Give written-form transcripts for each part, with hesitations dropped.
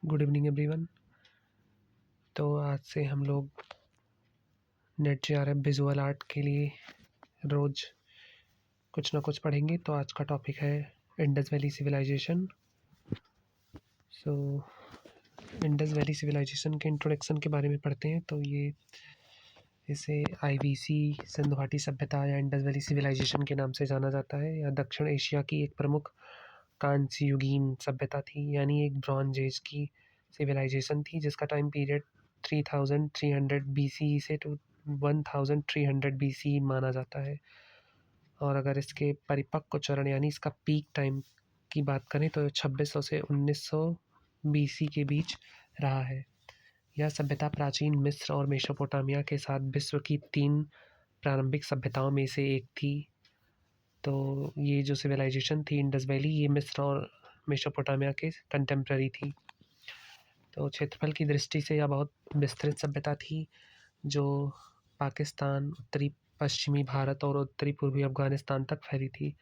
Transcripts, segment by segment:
Good evening everyone. तो आज से हम लोग नेट जेआरएफ विजुअल आर्ट के लिए रोज़ कुछ ना कुछ पढ़ेंगे। तो आज का टॉपिक है Indus valley civilisation. So Indus valley civilisation के इंट्रोडक्शन के बारे में पढ़ते हैं। तो इसे आईवीसी सिंधु घाटी सभ्यता या इंडस वैली सिविलाइजेशन के नाम से जाना जाता है। यह दक्षिण एशिया की एक प्रमुख कांस्य युगीन सभ्यता थी, यानी एक ब्रॉन्ज एज की सिविलाइजेशन थी जिसका टाइम पीरियड 3300 बीसी से 1300 बीसी माना जाता है। और अगर इसके परिपक्व चरण यानी इसका पीक टाइम की बात करें तो 2600 से 1900 बीसी के बीच रहा है। यह सभ्यता प्राचीन मिस्र और मेसोपोटामिया के साथ विश्व की 3 प्रारंभिक सभ्यताओं में से एक थी। तो ये जो सिविलाइजेशन थी इंडस वैली, ये मिस्र और मेसोपोटामिया के कंटेम्प्रेरी थी। तो क्षेत्रफल की दृष्टि से यह बहुत विस्तृत सभ्यता थी जो पाकिस्तान, उत्तरी पश्चिमी भारत और उत्तरी पूर्वी अफगानिस्तान तक फैली थी।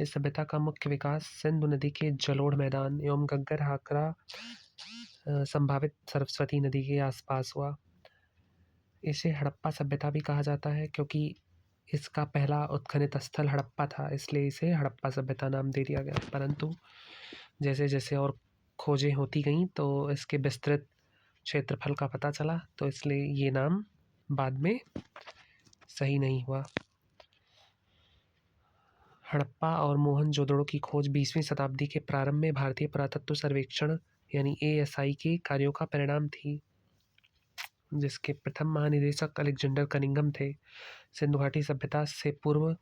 इस सभ्यता का मुख्य विकास सिंधु नदी के जलोढ़ मैदान एवं गग्गर हाकरा संभावित सरस्वती नदी के आसपास हुआ। इसे हड़प्पा सभ्यता भी कहा जाता है क्योंकि इसका पहला उत्खनित स्थल हड़प्पा था, इसलिए इसे हड़प्पा सभ्यता नाम दे दिया गया। परंतु जैसे जैसे और खोजें होती गईं तो इसके विस्तृत क्षेत्रफल का पता चला, तो इसलिए ये नाम बाद में सही नहीं हुआ। हड़प्पा और मोहनजोदड़ो की खोज 20वीं शताब्दी के प्रारंभ में भारतीय पुरातत्व सर्वेक्षण यानी एएसआई के कार्यों का परिणाम थी, जिसके प्रथम महानिदेशक अलेक्जेंडर कनिंघम थे। सिंधु घाटी सभ्यता से पूर्व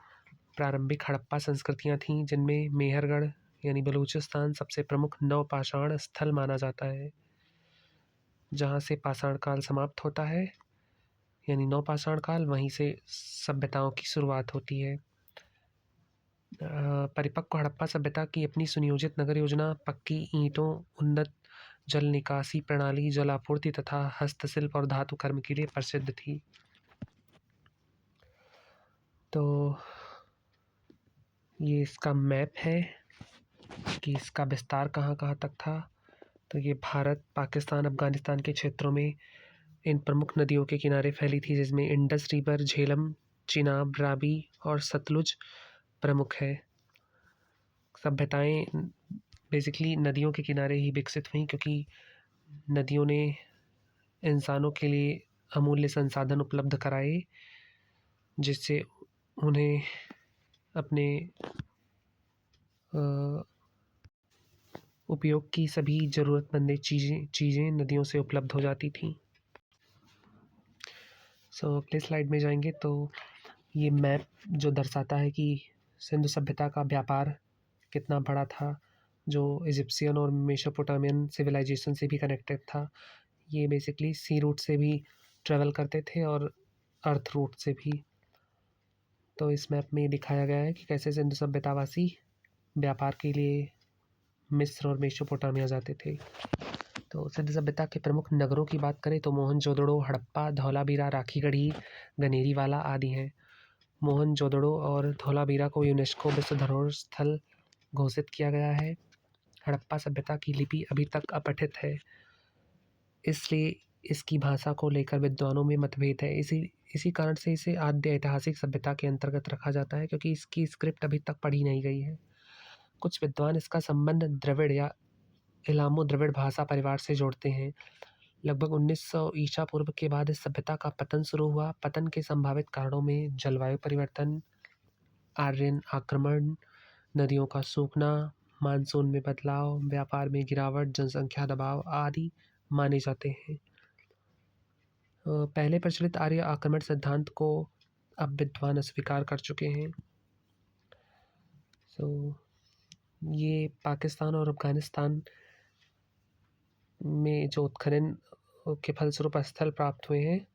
प्रारंभिक हड़प्पा संस्कृतियां थीं, जिनमें मेहरगढ़ यानी बलूचिस्तान सबसे प्रमुख नवपाषाण स्थल माना जाता है, जहां से पाषाण काल समाप्त होता है, यानी नवपाषाण काल, वहीं से सभ्यताओं की शुरुआत होती है। परिपक्व हड़प्पा सभ्यता की अपनी सुनियोजित नगर योजना, पक्की ईंटों, उन्नत जल निकासी प्रणाली, जल आपूर्ति तथा हस्तशिल्प और धातु कर्म के लिए प्रसिद्ध थी। तो ये इसका मैप है कि इसका विस्तार कहाँ कहाँ तक था। तो ये भारत, पाकिस्तान, अफगानिस्तान के क्षेत्रों में इन प्रमुख नदियों के किनारे फैली थी, जिसमें इंडस रिवर, झेलम, चिनाब, रावी और सतलुज प्रमुख है। सभ्यताएं बेसिकली नदियों के किनारे ही विकसित हुई क्योंकि नदियों ने इंसानों के लिए अमूल्य संसाधन उपलब्ध कराए, जिससे उन्हें अपने उपयोग की सभी ज़रूरतमंद चीज़ें नदियों से उपलब्ध हो जाती थीं। सो अगले स्लाइड में जाएंगे तो ये मैप जो दर्शाता है कि सिंधु सभ्यता का व्यापार कितना बड़ा था, जो इजिप्शियन और मेसोपोटामियन सिविलाइजेशन से भी कनेक्टेड था। ये बेसिकली सी रूट से भी ट्रेवल करते थे और अर्थ रूट से भी। तो इस मैप में दिखाया गया है कि कैसे सिंधु सभ्यतावासी व्यापार के लिए मिस्र और मेसोपोटामिया जाते थे। तो सिंधु सभ्यता के प्रमुख नगरों की बात करें तो मोहनजोदड़ो, हड़प्पा, धौलावीरा, राखीगढ़ी, गनेरीवाला आदि हैं। मोहनजोदड़ो और धौलावीरा को यूनेस्को विश्व धरोहर स्थल घोषित किया गया है। हड़प्पा सभ्यता की लिपि अभी तक अपठित है, इसलिए इसकी भाषा को लेकर विद्वानों में मतभेद है। इसी कारण से इसे आद्य ऐतिहासिक सभ्यता के अंतर्गत रखा जाता है, क्योंकि इसकी स्क्रिप्ट अभी तक पढ़ी नहीं गई है। कुछ विद्वान इसका संबंध द्रविड़ या इलामो द्रविड़ भाषा परिवार से जोड़ते हैं। लगभग 1900 ईसा पूर्व के बाद इस सभ्यता का पतन शुरू हुआ। पतन के संभावित कारणों में जलवायु परिवर्तन, आर्यन आक्रमण, नदियों का सूखना, मानसून में बदलाव, व्यापार में गिरावट, जनसंख्या दबाव आदि माने जाते हैं। पहले प्रचलित आर्य आक्रमण सिद्धांत को अब विद्वान अस्वीकार कर चुके हैं। ये पाकिस्तान और अफगानिस्तान में जो उत्खनन के फलस्वरूप स्थल प्राप्त हुए हैं,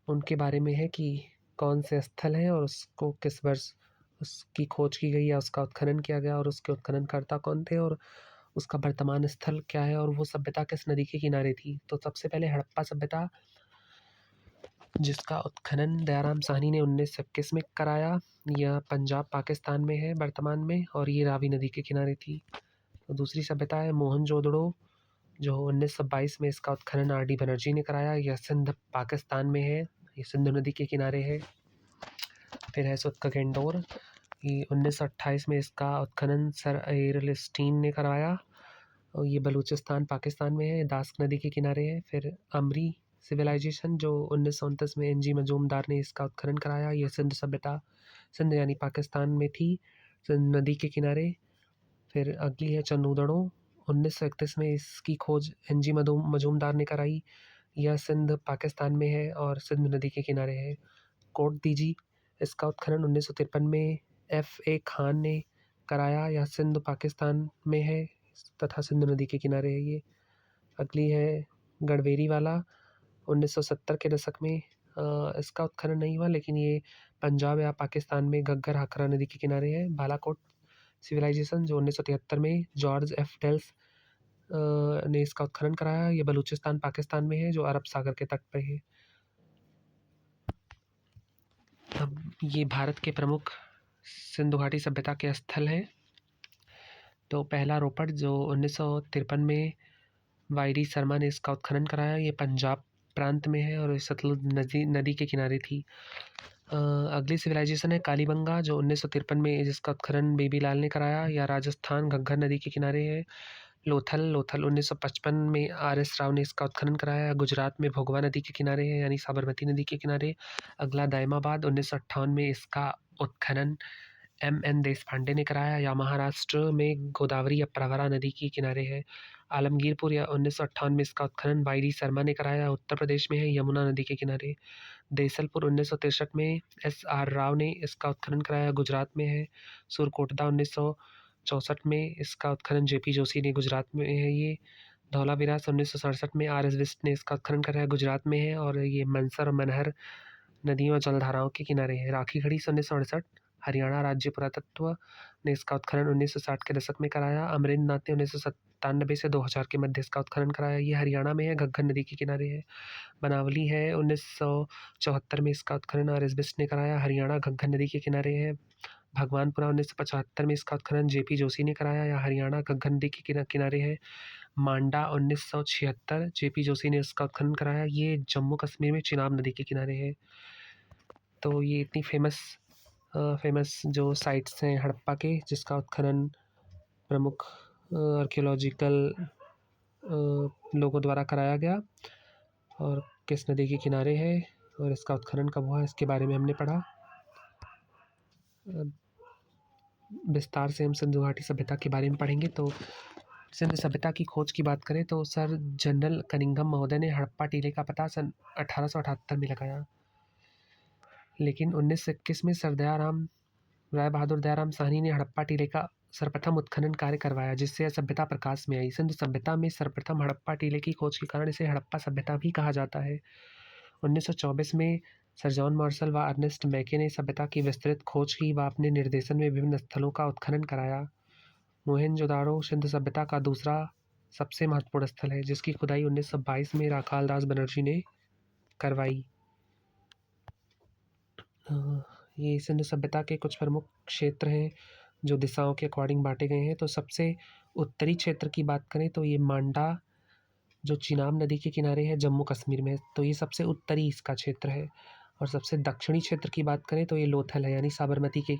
उनके बारे में है कि कौन से स्थल हैं और उसको किस वर्ष उसकी खोज की गई या उसका उत्खनन किया गया और उसके उत्खननकर्ता कौन थे और उसका वर्तमान स्थल क्या है और वो सभ्यता किस नदी के किनारे थी। तो सबसे पहले हड़प्पा सभ्यता, जिसका उत्खनन दयाराम साहनी ने 1921 में कराया। यह पंजाब पाकिस्तान में है वर्तमान में, और ये रावी नदी के किनारे थी। तो दूसरी सभ्यता है मोहनजोदड़ो, जो 1922 में इसका उत्खनन आर डी बनर्जी ने कराया। यह सिंध पाकिस्तान में है, ये सिंधु नदी के किनारे है। फिर है सुतका गेंडोर, ये 1928 में इसका उत्खनन सर एरलस्टीन ने करवाया और ये बलूचिस्तान पाकिस्तान में है, दास्क नदी के किनारे है। फिर अमरी सिविलाइजेशन जो 1929 में एन जी मजूमदार ने इसका उत्खनन कराया, ये सिंध सभ्यता, सिंध यानी पाकिस्तान में थी, सिंध नदी के किनारे। फिर अगली है चंदूदड़ों, 1931 में इसकी खोज एन जी मजूमदार ने कराई, यह सिंध पाकिस्तान में है और सिंध नदी के किनारे है। कोट दीजी, इसका उत्खनन 1953 में एफ ए खान ने कराया, यह सिंध पाकिस्तान में है तथा सिंधु नदी के किनारे है ये। अगली है गढ़वेरी वाला, 1970 के दशक में इसका उत्खनन नहीं हुआ, लेकिन ये पंजाब या पाकिस्तान में घग्गर हाकरा नदी के किनारे है। बालाकोट सिविलाइजेशन जो 1973 में जॉर्ज एफ डेल्स ने इसका उत्खनन कराया, ये बलूचिस्तान पाकिस्तान में है जो अरब सागर के तट पर है। अब ये भारत के प्रमुख सिंधु घाटी सभ्यता के स्थल हैं। तो पहला रोपड़ जो 1953 में वायरी शर्मा ने इसका उत्खनन कराया, ये पंजाब प्रांत में है और सतलुज नदी के किनारे थी। अगली सिविलाइजेशन है कालीबंगा जो 1953 में जिसका उत्खनन बेबी लाल ने कराया, या राजस्थान घग्गर नदी के किनारे है। लोथल 1955 में आर एस राव ने इसका उत्खनन कराया, गुजरात में भोगवा नदी के किनारे है यानी साबरमती नदी के किनारे। अगला दायमाबाद 1958 में इसका उत्खनन एम एन देशपांडे ने कराया, या महाराष्ट्र में गोदावरी या प्रवरा नदी के किनारे है। आलमगीरपुर या 1958 में इसका उत्खनन वायरी शर्मा ने कराया, उत्तर प्रदेश में है, यमुना नदी के किनारे। देसलपुर 1963 में एस आर राव ने इसका उत्खनन कराया, गुजरात में है। सुरकोटदा 1964 में इसका उत्खनन जेपी जोशी ने, गुजरात में है ये। धौलाविरास 1967 में आर एस बिस्ट ने इसका उत्खनन कराया, गुजरात में है और ये मनसर और मनहर नदियों और जलधाराओं के किनारे है। राखी खड़ी 1968 हरियाणा राज्य पुरातत्व ने इसका उत्खनन 1960 के दशक में कराया। अमरेंद्र नाथ ने 1997 से 2000 के मध्य इसका उत्खनन कराया, ये हरियाणा में है, घग्गर नदी के किनारे है। बनावली है 1974 में इसका उत्खनन आर एस बिस्ट ने कराया, हरियाणा घग्गर नदी के किनारे है। भगवानपुरा 1975 में इसका उत्खनन जेपी जोशी ने कराया, या हरियाणा घग्गर नदी के किनारे है। मांडा 1976 जेपी जोशी ने इसका उत्खनन कराया, ये जम्मू कश्मीर में चिनाब नदी के किनारे है। तो ये इतनी फेमस जो साइट्स हैं हड़प्पा के, जिसका उत्खनन प्रमुख आर्कियोलॉजिकल लोगों द्वारा कराया गया और किस नदी के किनारे है और इसका उत्खनन कब हुआ, इसके बारे में हमने पढ़ा। विस्तार से हम सिंधु घाटी सभ्यता के बारे में पढ़ेंगे। तो सिंधु सभ्यता की खोज की बात करें तो सर जनरल कनिंघम महोदय ने हड़प्पा टीले का पता सन 1878 में लगाया, लेकिन 1921 में सर राय बहादुर दयाराम साहनी ने हड़प्पा टीले का सर्वप्रथम उत्खनन कार्य करवाया, जिससे यह सभ्यता प्रकाश में आई। सिंधु सभ्यता में सर्वप्रथम हड़प्पा टीले की खोज के कारण इसे हड़प्पा सभ्यता भी कहा जाता है। 1924 में सर जॉन मार्शल व अर्नेस्ट मैके ने सभ्यता की विस्तृत खोज की व अपने निर्देशन में विभिन्न स्थलों का उत्खनन कराया। मोहेंजोदारो सिंधु सभ्यता का दूसरा सबसे महत्वपूर्ण स्थल है, जिसकी खुदाई 1922 में राखाल दास बनर्जी ने करवाई। ये सिंधु सभ्यता के कुछ प्रमुख क्षेत्र हैं जो दिशाओं के अकॉर्डिंग बांटे गए हैं। तो सबसे उत्तरी क्षेत्र की बात करें तो ये मांडा जो चिनाब नदी के किनारे है, जम्मू कश्मीर में, तो ये सबसे उत्तरी इसका क्षेत्र है। और सबसे दक्षिणी क्षेत्र की बात करें तो ये लोथल है, यानी साबरमती के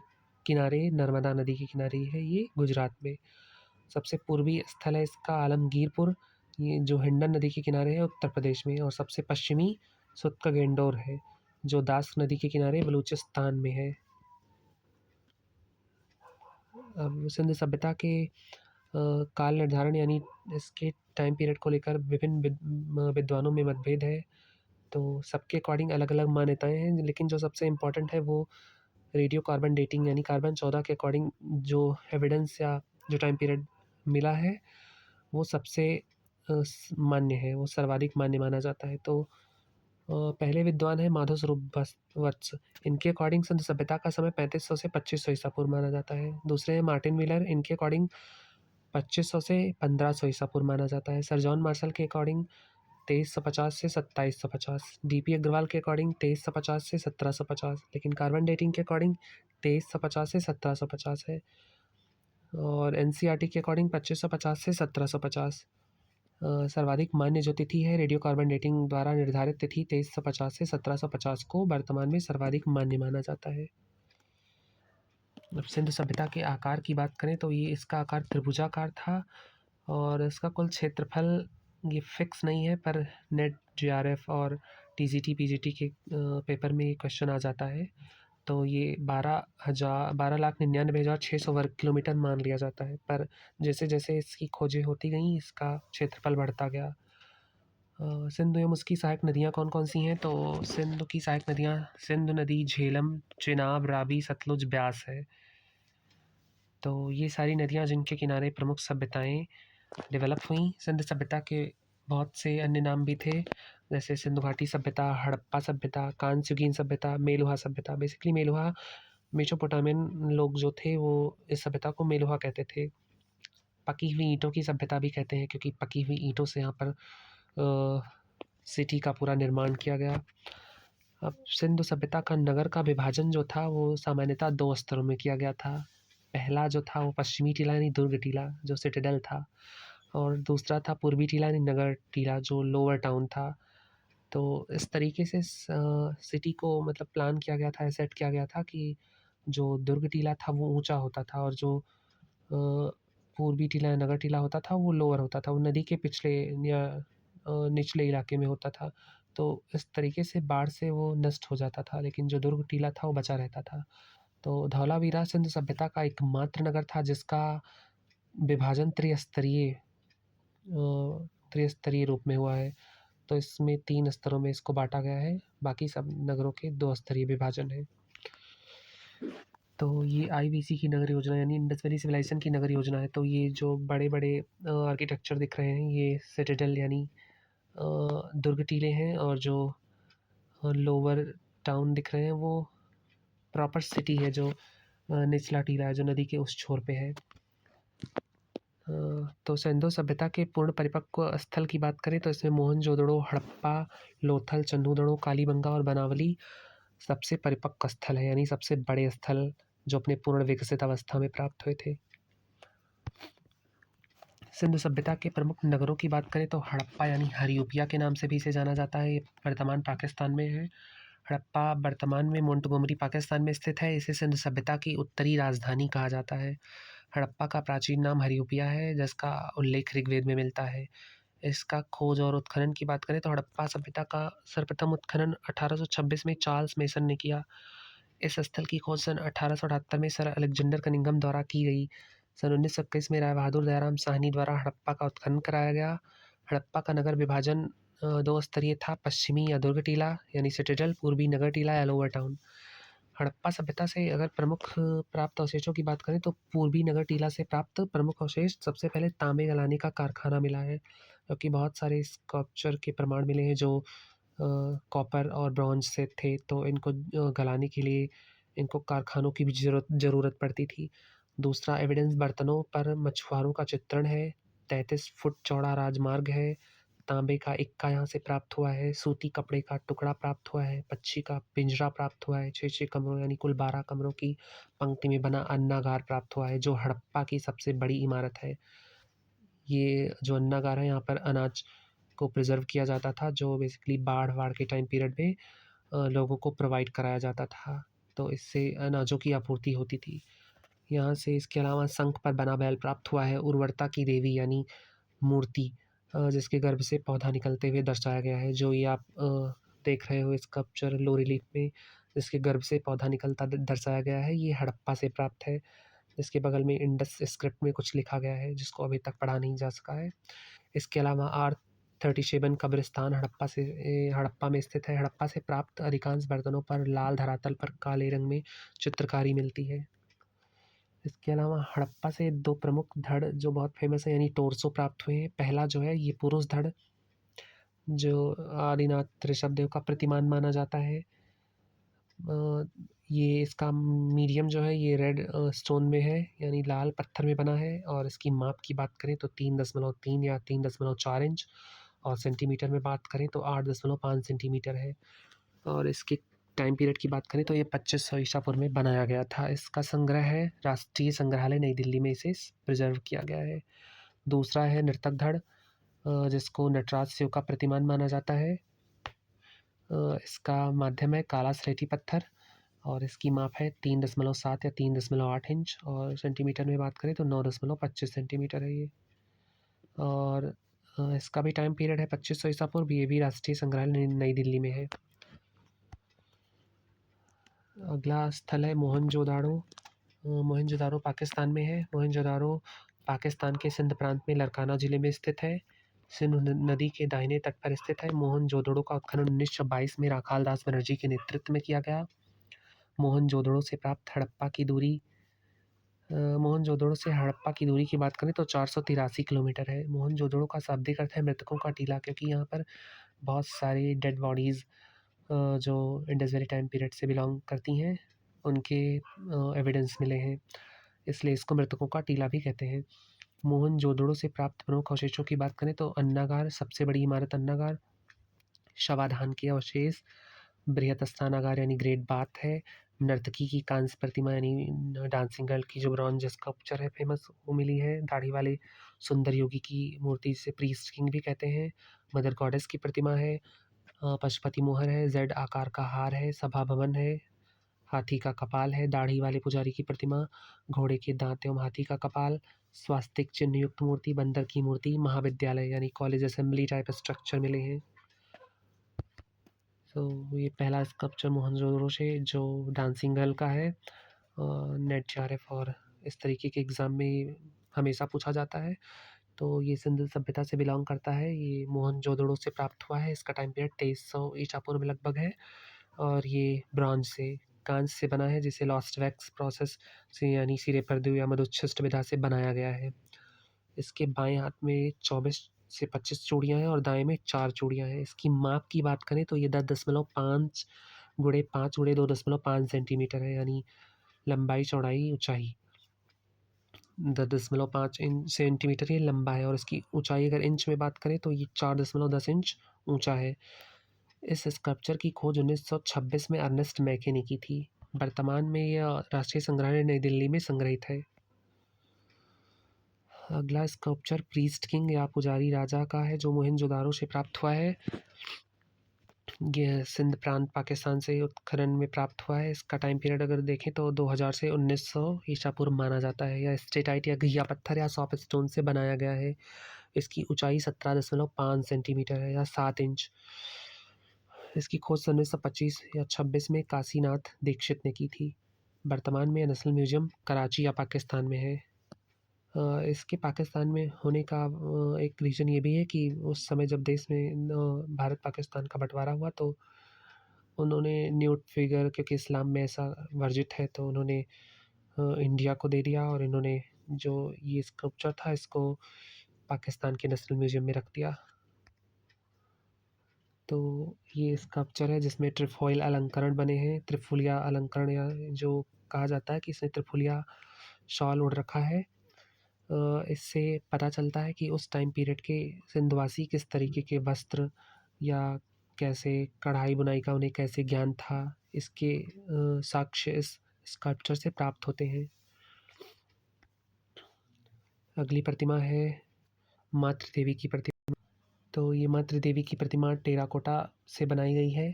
किनारे, नर्मदा नदी के किनारे है, ये गुजरात में। सबसे पूर्वी स्थल है इसका आलमगीरपुर, ये जो हिंडन नदी के किनारे है, उत्तर प्रदेश में। और सबसे पश्चिमी सुतका गेंडोर है, जो दास नदी के किनारे बलूचिस्तान में है। अब सिंधु सभ्यता के काल निर्धारण यानी इसके टाइम पीरियड को लेकर विभिन्न विद्वानों में मतभेद है, तो सबके अकॉर्डिंग अलग अलग मान्यताएं हैं, लेकिन जो सबसे इम्पॉर्टेंट है वो रेडियो कार्बन डेटिंग यानी कार्बन 14 के अकॉर्डिंग जो एविडेंस या जो टाइम पीरियड मिला है वो सबसे मान्य है, वो सर्वाधिक मान्य माना जाता है। तो पहले विद्वान है माधव स्वरूप वत्स, इनके अकॉर्डिंग सिंधु सभ्यता का समय 3500 से 2500 ईसा पूर्व माना जाता है। दूसरे हैं मार्टिन व्हीलर, इनके अकॉर्डिंग 2500 से 1500 ईसा पूर्व माना जाता है। सर जॉन मार्शल के अकॉर्डिंग 2350 से 2750। डीपी अग्रवाल के अकॉर्डिंग 2350 से 1750, लेकिन कार्बन डेटिंग के अकॉर्डिंग 2350 से 1750 है। और एनसीईआरटी के अकॉर्डिंग 2550 से 1750। सर्वाधिक मान्य जो तिथि है रेडियोकार्बन डेटिंग द्वारा निर्धारित तिथि 2350 से 1750 को वर्तमान में सर्वाधिक मान्य माना जाता है। अब सिंधु सभ्यता के आकार की बात करें तो ये इसका आकार त्रिभुजाकार था और इसका कुल क्षेत्रफल ये फिक्स नहीं है, पर नेट जीआरएफ और टीजीटी पीजीटी के पेपर में ये क्वेश्चन आ जाता है। तो ये 12,99,600 वर्ग किलोमीटर मान लिया जाता है, पर जैसे जैसे इसकी खोजें होती गई इसका क्षेत्रफल बढ़ता गया। सिंधु एवं उसकी सहायक नदियाँ कौन कौन सी हैं? तो सिंधु की सहायक नदियाँ सिंधु नदी, झेलम, चिनाब, रावी, सतलुज, ब्यास है। तो ये सारी नदियाँ जिनके किनारे प्रमुख सभ्यताएं डेवलप हुई। सिंधु सभ्यता के बहुत से अन्य नाम भी थे, जैसे सिंधु घाटी सभ्यता, हड़प्पा सभ्यता, कांस्ययुगीन सभ्यता, मेलुहा सभ्यता। बेसिकली मेलुहा मेसोपोटामियन लोग जो थे वो इस सभ्यता को मेलुहा कहते थे। पकी हुई ईंटों की सभ्यता भी कहते हैं, क्योंकि पकी हुई ईंटों से यहाँ पर सिटी का पूरा निर्माण किया गया। अब सिंधु सभ्यता का नगर का विभाजन जो था वो सामान्यतः 2 स्तरों में किया गया था। पहला जो था वो पश्चिमी टीला यानी दुर्ग टीला जो सिटाडेल था, और दूसरा था पूर्वी टीला यानी नगर टीला जो लोअर टाउन था। तो इस तरीके से सिटी को मतलब प्लान किया गया था, सेट किया गया था कि जो दुर्ग टीला था वो ऊंचा होता था और जो पूर्वी टीला नगर टीला होता था वो लोअर होता था, वो नदी के पिछले या निचले इलाके में होता था। तो इस तरीके से बाढ़ से वो नष्ट हो जाता था, लेकिन जो दुर्ग टीला था वो बचा रहता था। तो धौलावीरा सिंधु सभ्यता का एकमात्र नगर था जिसका विभाजन त्रिस्तरीय रूप में हुआ है। तो इसमें 3 स्तरों में इसको बांटा गया है, बाकी सब नगरों के 2 स्तरीय विभाजन है। तो ये आईवीसी की नगर योजना यानी इंडस वैली सिविलाइजेशन की नगर योजना है। तो ये जो बड़े बड़े आर्किटेक्चर दिख रहे हैं ये सिटाडेल यानी दुर्ग टीले हैं, और जो लोअर टाउन दिख रहे हैं वो प्रॉपर सिटी है जो निचला टीला है जो नदी के उस छोर पे है। तो सिंधु सभ्यता के पूर्ण परिपक्व स्थल की बात करें तो इसमें मोहनजोदड़ो, हड़प्पा, लोथल, चंदूदड़ो, कालीबंगा और बनावली सबसे परिपक्व स्थल है, यानी सबसे बड़े स्थल जो अपने पूर्ण विकसित अवस्था में प्राप्त हुए थे। सिंधु सभ्यता के प्रमुख नगरों की बात करें तो हड़प्पा यानी हरियूपिया के नाम से भी इसे जाना जाता है, ये वर्तमान पाकिस्तान में है। हड़प्पा वर्तमान में मोंटगोमरी पाकिस्तान में स्थित है। इसे सिंधु सभ्यता की उत्तरी राजधानी कहा जाता है। हड़प्पा का प्राचीन नाम हरियूपिया है जिसका उल्लेख ऋग्वेद में मिलता है। इसका खोज और उत्खनन की बात करें तो हड़प्पा सभ्यता का सर्वप्रथम उत्खनन 1826 में चार्ल्स मेसन ने किया। इस स्थल की खोज सन 1878 में सर अलेक्जेंडर कनिंघम द्वारा की गई। सन 1921 में राय बहादुर दयाराम साहनी द्वारा हड़प्पा का उत्खनन कराया गया। हड़प्पा का नगर विभाजन 2 स्तरीय था, पश्चिमी या दुर्ग टीला यानी सिटाडेल, पूर्वी नगर टीला या लोअर टाउन। हड़प्पा सभ्यता से अगर प्रमुख प्राप्त अवशेषों की बात करें तो पूर्वी नगर टीला से प्राप्त प्रमुख अवशेष सबसे पहले तांबे गलाने का कारखाना मिला है, क्योंकि बहुत सारे स्कल्पचर के प्रमाण मिले हैं जो कॉपर और ब्रॉन्ज से थे, तो इनको गलाने के लिए इनको कारखानों की भी ज़रूरत पड़ती थी। दूसरा एविडेंस बर्तनों पर मछुआरों का चित्रण है। 33 फुट चौड़ा राजमार्ग है। तांबे का इक्का यहाँ से प्राप्त हुआ है। सूती कपड़े का टुकड़ा प्राप्त हुआ है। पक्षी का पिंजरा प्राप्त हुआ है। 6 कमरों यानी कुल 12 कमरों की पंक्ति में बना अन्नागार प्राप्त हुआ है जो हड़प्पा की सबसे बड़ी इमारत है। ये जो अन्नागार है यहाँ पर अनाज को प्रिजर्व किया जाता था, जो बेसिकली बाढ़ के टाइम पीरियड में लोगों को प्रोवाइड कराया जाता था, तो इससे अनाजों की आपूर्ति होती थी। यहाँ से इसके अलावा शंख पर बना बैल प्राप्त हुआ है। उर्वरता की देवी यानी मूर्ति जिसके गर्भ से पौधा निकलते हुए दर्शाया गया है, जो ये आप देख रहे हो स्कल्पचर लो रिलीफ में जिसके गर्भ से पौधा निकलता दर्शाया गया है, ये हड़प्पा से प्राप्त है। इसके बगल में इंडस स्क्रिप्ट में कुछ लिखा गया है जिसको अभी तक पढ़ा नहीं जा सका है। इसके अलावा R37 कब्रिस्तान हड़प्पा में स्थित है। हड़प्पा से प्राप्त अधिकांश बर्तनों पर लाल धरातल पर काले रंग में चित्रकारी मिलती है। इसके अलावा हड़प्पा से 2 प्रमुख धड़ जो बहुत फेमस है यानी टोरसो प्राप्त हुए हैं। पहला जो है ये पुरुष धड़ जो आदिनाथ ऋषभदेव का प्रतिमान माना जाता है। ये इसका मीडियम जो है ये रेड स्टोन में है यानी लाल पत्थर में बना है, और इसकी माप की बात करें तो 3.3 या 3.4 इंच, और सेंटीमीटर में बात करें तो 8.5 सेंटीमीटर है। और इसके टाइम पीरियड की बात करें तो ये 2500 ईसा पूर्व में बनाया गया था। इसका संग्रह है राष्ट्रीय संग्रहालय नई दिल्ली में, इसे प्रिजर्व किया गया है। दूसरा है नर्तक धड़। जिसको नटराज शिव का प्रतिमान माना जाता है। इसका माध्यम है काला स्लेटी पत्थर और इसकी माप है 3.7 या 3.8 इंच, और सेंटीमीटर में बात करें तो 9.25 सेंटीमीटर है ये। और इसका भी टाइम पीरियड है 2500 ईसा पूर्व। ये भी राष्ट्रीय संग्रहालय नई दिल्ली में है। अगला स्थल है मोहनजोदाड़ो। मोहनजोदाड़ो पाकिस्तान में है। मोहनजोदाड़ो पाकिस्तान के सिंध प्रांत में लरकाना जिले में स्थित है। सिंधु नदी के दाहिने तट पर स्थित है। मोहनजोदड़ो का उत्खनन 1922 में राखाल दास बनर्जी के नेतृत्व में किया गया। मोहनजोदड़ो से प्राप्त हड़प्पा की दूरी मोहनजोदड़ो से हड़प्पा की दूरी की बात करें तो 483 किलोमीटर है। मोहनजोदड़ो का शाब्दिक अर्थ है मृतकों का टीला, क्योंकि यहाँ पर बहुत सारी डेड बॉडीज़ जो इंडस वैली टाइम पीरियड से बिलोंग करती हैं, उनके एविडेंस मिले हैं, इसलिए इसको मृतकों का टीला भी कहते हैं। मोहनजोदड़ो से प्राप्त प्रमुख अवशेषों की बात करें तो अन्नागार, सबसे बड़ी इमारत अन्नागार, शवाधान के अवशेष, बृहत स्नानागार यानी ग्रेट बाथ है, नर्तकी की कांस्य प्रतिमा यानी डांसिंग गर्ल की जो ब्रॉन्ज स्कल्पचर है फेमस, वो मिली है। दाढ़ी वाले सुंदर योगी की मूर्ति, जिसे प्रीस्ट किंग भी कहते हैं। मदर गॉडेस की प्रतिमा है। पशुपति मोहर है। जेड आकार का हार है। सभा भवन है। हाथी का कपाल है। दाढ़ी वाले पुजारी की प्रतिमा, घोड़े के दांत एवं हाथी का कपाल, स्वास्तिक चिन्ह युक्त मूर्ति, बंदर की मूर्ति, महाविद्यालय यानी कॉलेज असेंबली टाइप स्ट्रक्चर मिले हैं। तो ये पहला स्कल्पचर मोहनजोदड़ो से जो डांसिंग गर्ल का है, नेट जेआरएफ और इस तरीके के एग्ज़ाम में हमेशा पूछा जाता है। तो ये सिंधु सभ्यता से बिलोंग करता है। ये मोहनजोदड़ो से प्राप्त हुआ है। इसका टाइम पीरियड 2300 ईसा पूर्व में लगभग है, और ये ब्रॉन्ज से, कांस्य से बना है, जिसे लॉस्ट वैक्स प्रोसेस से यानी सिरे पर्दू या मधुच्छिष्ट विधा से बनाया गया है। इसके बाएं हाथ में 24 से 25 चूड़ियाँ हैं और दाएं में 4 चूड़ियाँ हैं। इसकी माप की बात करें तो ये 10.5 गुणे 5 गुणे 2.5 सेंटीमीटर है, यानी लंबाई, चौड़ाई, ऊंचाई 10.5 इंच सेंटीमीटर ये लंबा है, और इसकी ऊंचाई अगर इंच में बात करें तो ये 4.10 इंच ऊंचा है। इस स्कल्पचर की खोज 1926 में अर्नेस्ट मैके ने की थी। वर्तमान में यह राष्ट्रीय संग्रहालय नई दिल्ली में संग्रहित है। अगला स्कल्पचर प्रीस्ट किंग या पुजारी राजा का है, जो मोहनजोदारो से प्राप्त हुआ है। ये सिंध प्रांत पाकिस्तान से उत्खनन में प्राप्त हुआ है। इसका टाइम पीरियड अगर देखें तो 2000 से 1900 ईसा पूर्व माना जाता है। यह स्टेटाइट या घिया पत्थर या सॉफ्ट स्टोन से बनाया गया है। इसकी ऊंचाई 17.5 सेंटीमीटर है या 7 इंच। इसकी खोज 1925 या 26 में काशीनाथ दीक्षित ने की थी। वर्तमान में नेशनल म्यूजियम कराची या पाकिस्तान में है। इसके पाकिस्तान में होने का एक रीज़न ये भी है कि उस समय जब देश में भारत पाकिस्तान का बंटवारा हुआ, तो उन्होंने न्यूड फिगर, क्योंकि इस्लाम में ऐसा वर्जित है, तो उन्होंने इंडिया को दे दिया, और इन्होंने जो ये स्कल्पचर था इसको पाकिस्तान के नेशनल म्यूजियम में रख दिया। तो ये स्कल्पचर है जिसमें त्रिफॉइल अलंकरण बने हैं। त्रिफुलिया अलंकरण, या जो कहा जाता है कि इसने त्रिफुलिया शॉल ओढ़ रखा है। इससे पता चलता है कि उस टाइम पीरियड के सिंधवासी किस तरीके के वस्त्र या कैसे कढ़ाई बुनाई का उन्हें कैसे ज्ञान था, इसके साक्ष्य इस स्कल्पचर से प्राप्त होते हैं। अगली प्रतिमा है मातृ देवी की प्रतिमा। तो ये मातृ देवी की प्रतिमा टेराकोटा से बनाई गई है।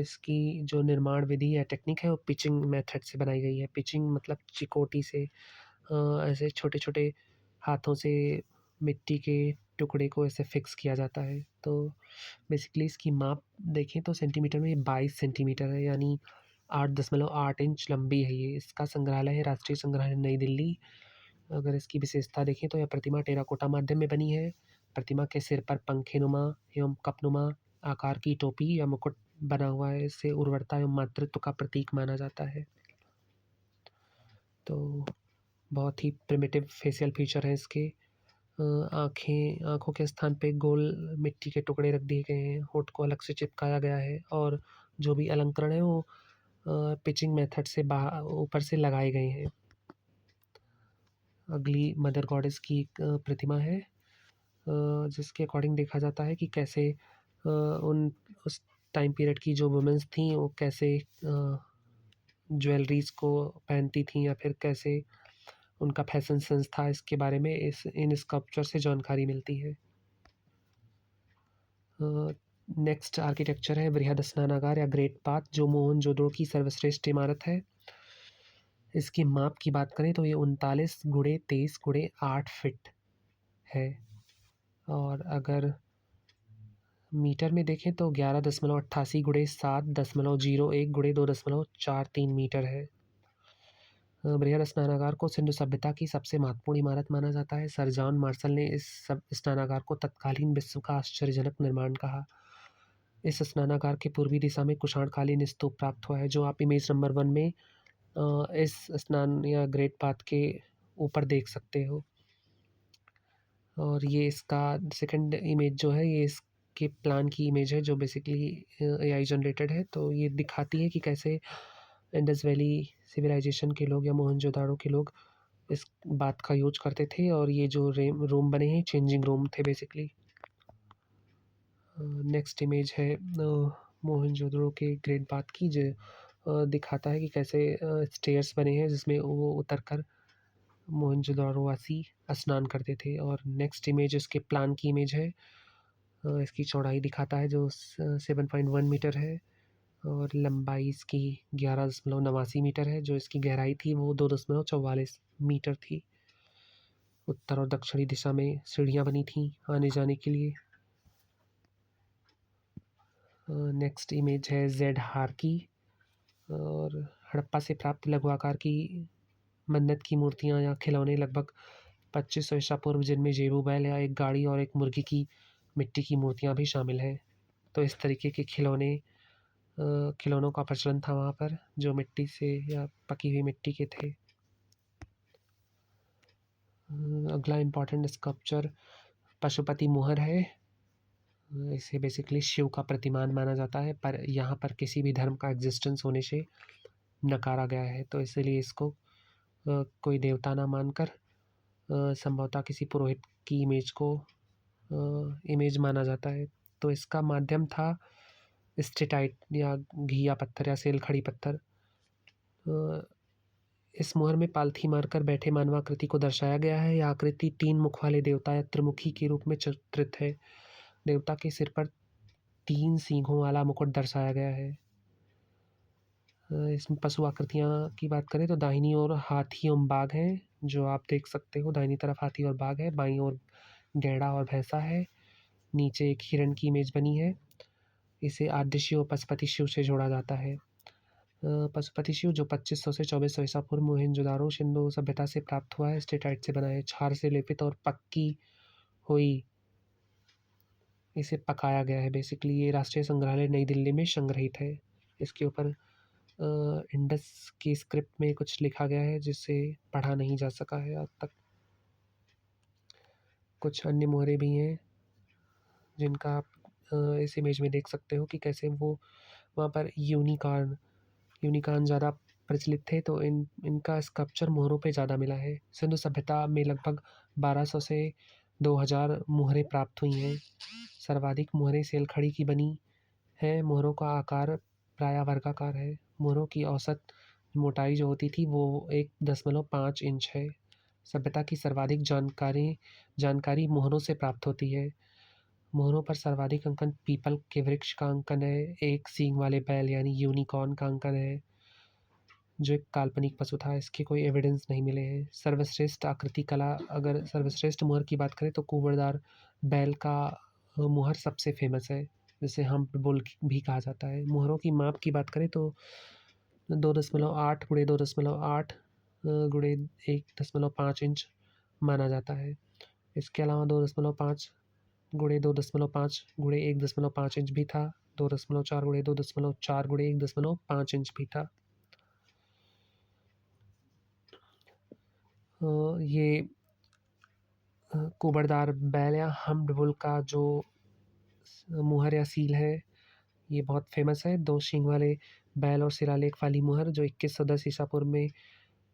इसकी जो निर्माण विधि या टेक्निक है वो पिचिंग मेथड से बनाई गई है। पिचिंग मतलब चिकोटी से ऐसे छोटे छोटे हाथों से मिट्टी के टुकड़े को ऐसे फिक्स किया जाता है। तो बेसिकली इसकी माप देखें तो सेंटीमीटर में 22 सेंटीमीटर है, यानी 8.8 इंच लंबी है ये। इसका संग्रहालय है राष्ट्रीय संग्रहालय नई दिल्ली। अगर इसकी विशेषता देखें तो यह प्रतिमा टेराकोटा माध्यम में बनी है। प्रतिमा के सिर पर पंखेनुमा एवं कपनुमा आकार की टोपी या मुकुट बना हुआ है। इसे उर्वरता एवं मातृत्व का प्रतीक माना जाता है। तो बहुत ही प्रिमिटिव फेशियल फीचर हैं इसके। आँखों के स्थान पे गोल मिट्टी के टुकड़े रख दिए गए हैं। होठ को अलग से चिपकाया गया है, और जो भी अलंकरण है वो पिचिंग मेथड से ऊपर से लगाए गए हैं। अगली मदर गॉडेस की एक प्रतिमा है, जिसके अकॉर्डिंग देखा जाता है कि कैसे उस टाइम पीरियड की जो वुमेन्स थी वो कैसे ज्वेलरीज को पहनती थी, या फिर कैसे उनका फैशन सेंस था। इसके बारे में इन स्कल्पचर से जानकारी मिलती है। नेक्स्ट आर्किटेक्चर है बृहद स्नानागार या ग्रेट पाथ, जो मोहनजोदड़ो की सर्वश्रेष्ठ इमारत है। इसकी माप की बात करें तो ये 39x23x8 है, और अगर मीटर में देखें तो 11.88x7.01x2.43 मीटर है। बृहद स्नानागार को सिंधु सभ्यता की सबसे महत्वपूर्ण इमारत माना जाता है। सर जॉन मार्शल ने इस स्नानागार को तत्कालीन विश्व का आश्चर्यजनक निर्माण कहा। इस स्नानागार के पूर्वी दिशा में कुषाणकालीन स्तूप प्राप्त हुआ है, जो आप इमेज नंबर 1 में इस स्नान या ग्रेट पाथ के ऊपर देख सकते हो। और ये इसका सेकंड इमेज जो है, ये इसके प्लान की इमेज है, जो बेसिकली एआई जनरेटेड है। तो ये दिखाती है कि कैसे इंडस वैली सिविलाइजेशन के लोग या मोहनजोदाड़ो के लोग इस बात का यूज करते थे, और ये जो रूम बने हैं चेंजिंग रूम थे बेसिकली। नेक्स्ट इमेज है मोहनजोदड़ो के ग्रेट बाथ की, जो दिखाता है कि कैसे स्टेयर्स बने हैं जिसमें वो उतर कर मोहनजोदड़ो वासी स्नान करते थे। और नेक्स्ट इमेज इसके प्लान की इमेज है। इसकी चौड़ाई दिखाता है जो 7.1 मीटर है, और लंबाई इसकी 11.89 मीटर है। जो इसकी गहराई थी वो 2.44 मीटर थी। उत्तर और दक्षिणी दिशा में सीढ़ियाँ बनी थीं आने जाने के लिए। नेक्स्ट इमेज है जेड हार की, और हड़प्पा से प्राप्त लघु आकार की मन्नत की मूर्तियाँ या खिलौने लगभग 2500 ईसा पूर्व, जिनमें जेबू बैल या एक गाड़ी और एक मुर्गी की मिट्टी की मूर्तियाँ भी शामिल हैं। तो इस तरीके के खिलौनों का प्रचलन था वहाँ पर, जो मिट्टी से या पकी हुई मिट्टी के थे। अगला इम्पॉर्टेंट स्कल्पचर पशुपति मोहर है। इसे बेसिकली शिव का प्रतिमान माना जाता है, पर यहाँ पर किसी भी धर्म का एग्जिस्टेंस होने से नकारा गया है, तो इसलिए इसको कोई देवता ना मानकर संभवतः किसी पुरोहित की इमेज माना जाता है। तो इसका माध्यम था स्टेटाइट या घी या पत्थर या सेल खड़ी पत्थर। इस मोहर में पालथी मारकर बैठे मानवाकृति को दर्शाया गया है। यह आकृति 3 मुख वाले देवता या त्रिमुखी के रूप में चित्रित है। देवता के सिर पर 3 सींगों वाला मुकुट दर्शाया गया है। इसमें पशु आकृतियाँ की बात करें तो दाहिनी ओर हाथी एवं बाघ हैं, जो आप देख सकते हो। दाहिनी तरफ हाथी और बाघ है, बाईं ओर गैंडा और भैंसा है, नीचे एक हिरण की इमेज बनी है। इसे आद्य शिव और पशुपति शिव से जोड़ा जाता है। पशुपति शिव जो 2500 से 2400 ईसा पूर्व मोहनजोदाड़ो सिंधु सभ्यता से प्राप्त हुआ है, स्टेटाइट से बना है, क्षार से लेपित और पक्की हुई इसे पकाया गया है। बेसिकली ये राष्ट्रीय संग्रहालय नई दिल्ली में संग्रहित है। इसके ऊपर इंडस की स्क्रिप्ट में कुछ लिखा गया है जिसे पढ़ा नहीं जा सका है आज तक। कुछ अन्य मोहरे भी हैं जिनका आप इस इमेज में देख सकते हो कि कैसे वो वहाँ पर यूनिकॉर्न ज़्यादा प्रचलित थे, तो इनका स्कल्पचर मोहरों पे ज़्यादा मिला है। सिंधु सभ्यता में लगभग 1200 से 2000 मोहरें प्राप्त हुई हैं। सर्वाधिक मोहरें सेलखड़ी की बनी हैं। मोहरों का आकार प्रायः वर्गाकार है। मोहरों की औसत मोटाई जो होती थी वो 1.5 इंच है। सभ्यता की सर्वाधिक जानकारी मोहरों से प्राप्त होती है। मोहरों पर सर्वाधिक अंकन पीपल के वृक्ष का अंकन है। एक सींग वाले बैल यानी यूनिकॉर्न का अंकन है, जो एक काल्पनिक पशु था। इसके कोई एविडेंस नहीं मिले हैं। सर्वश्रेष्ठ आकृति कला, अगर सर्वश्रेष्ठ मोहर की बात करें तो कुंवरदार बैल का मोहर सबसे फेमस है, जिसे हम बुल भी कहा जाता है। मोहरों की माप की बात करें तो 2.8 गुणे 2.8 गुणे 1.5 इंच माना जाता है। इसके अलावा 2.5 गुणे 2.5 गुणे 1.5 इंच भी था। 2.4 गुणे 2.4 गुणे 1.5 इंच भी था। ये कुंवरदार बैल या हम्प्ड बुल का जो मुहर या सील है, ये बहुत फेमस है। 2 सींग वाले बैल और शिलालेख वाली मुहर, जो 2110 ईसा पूर्व में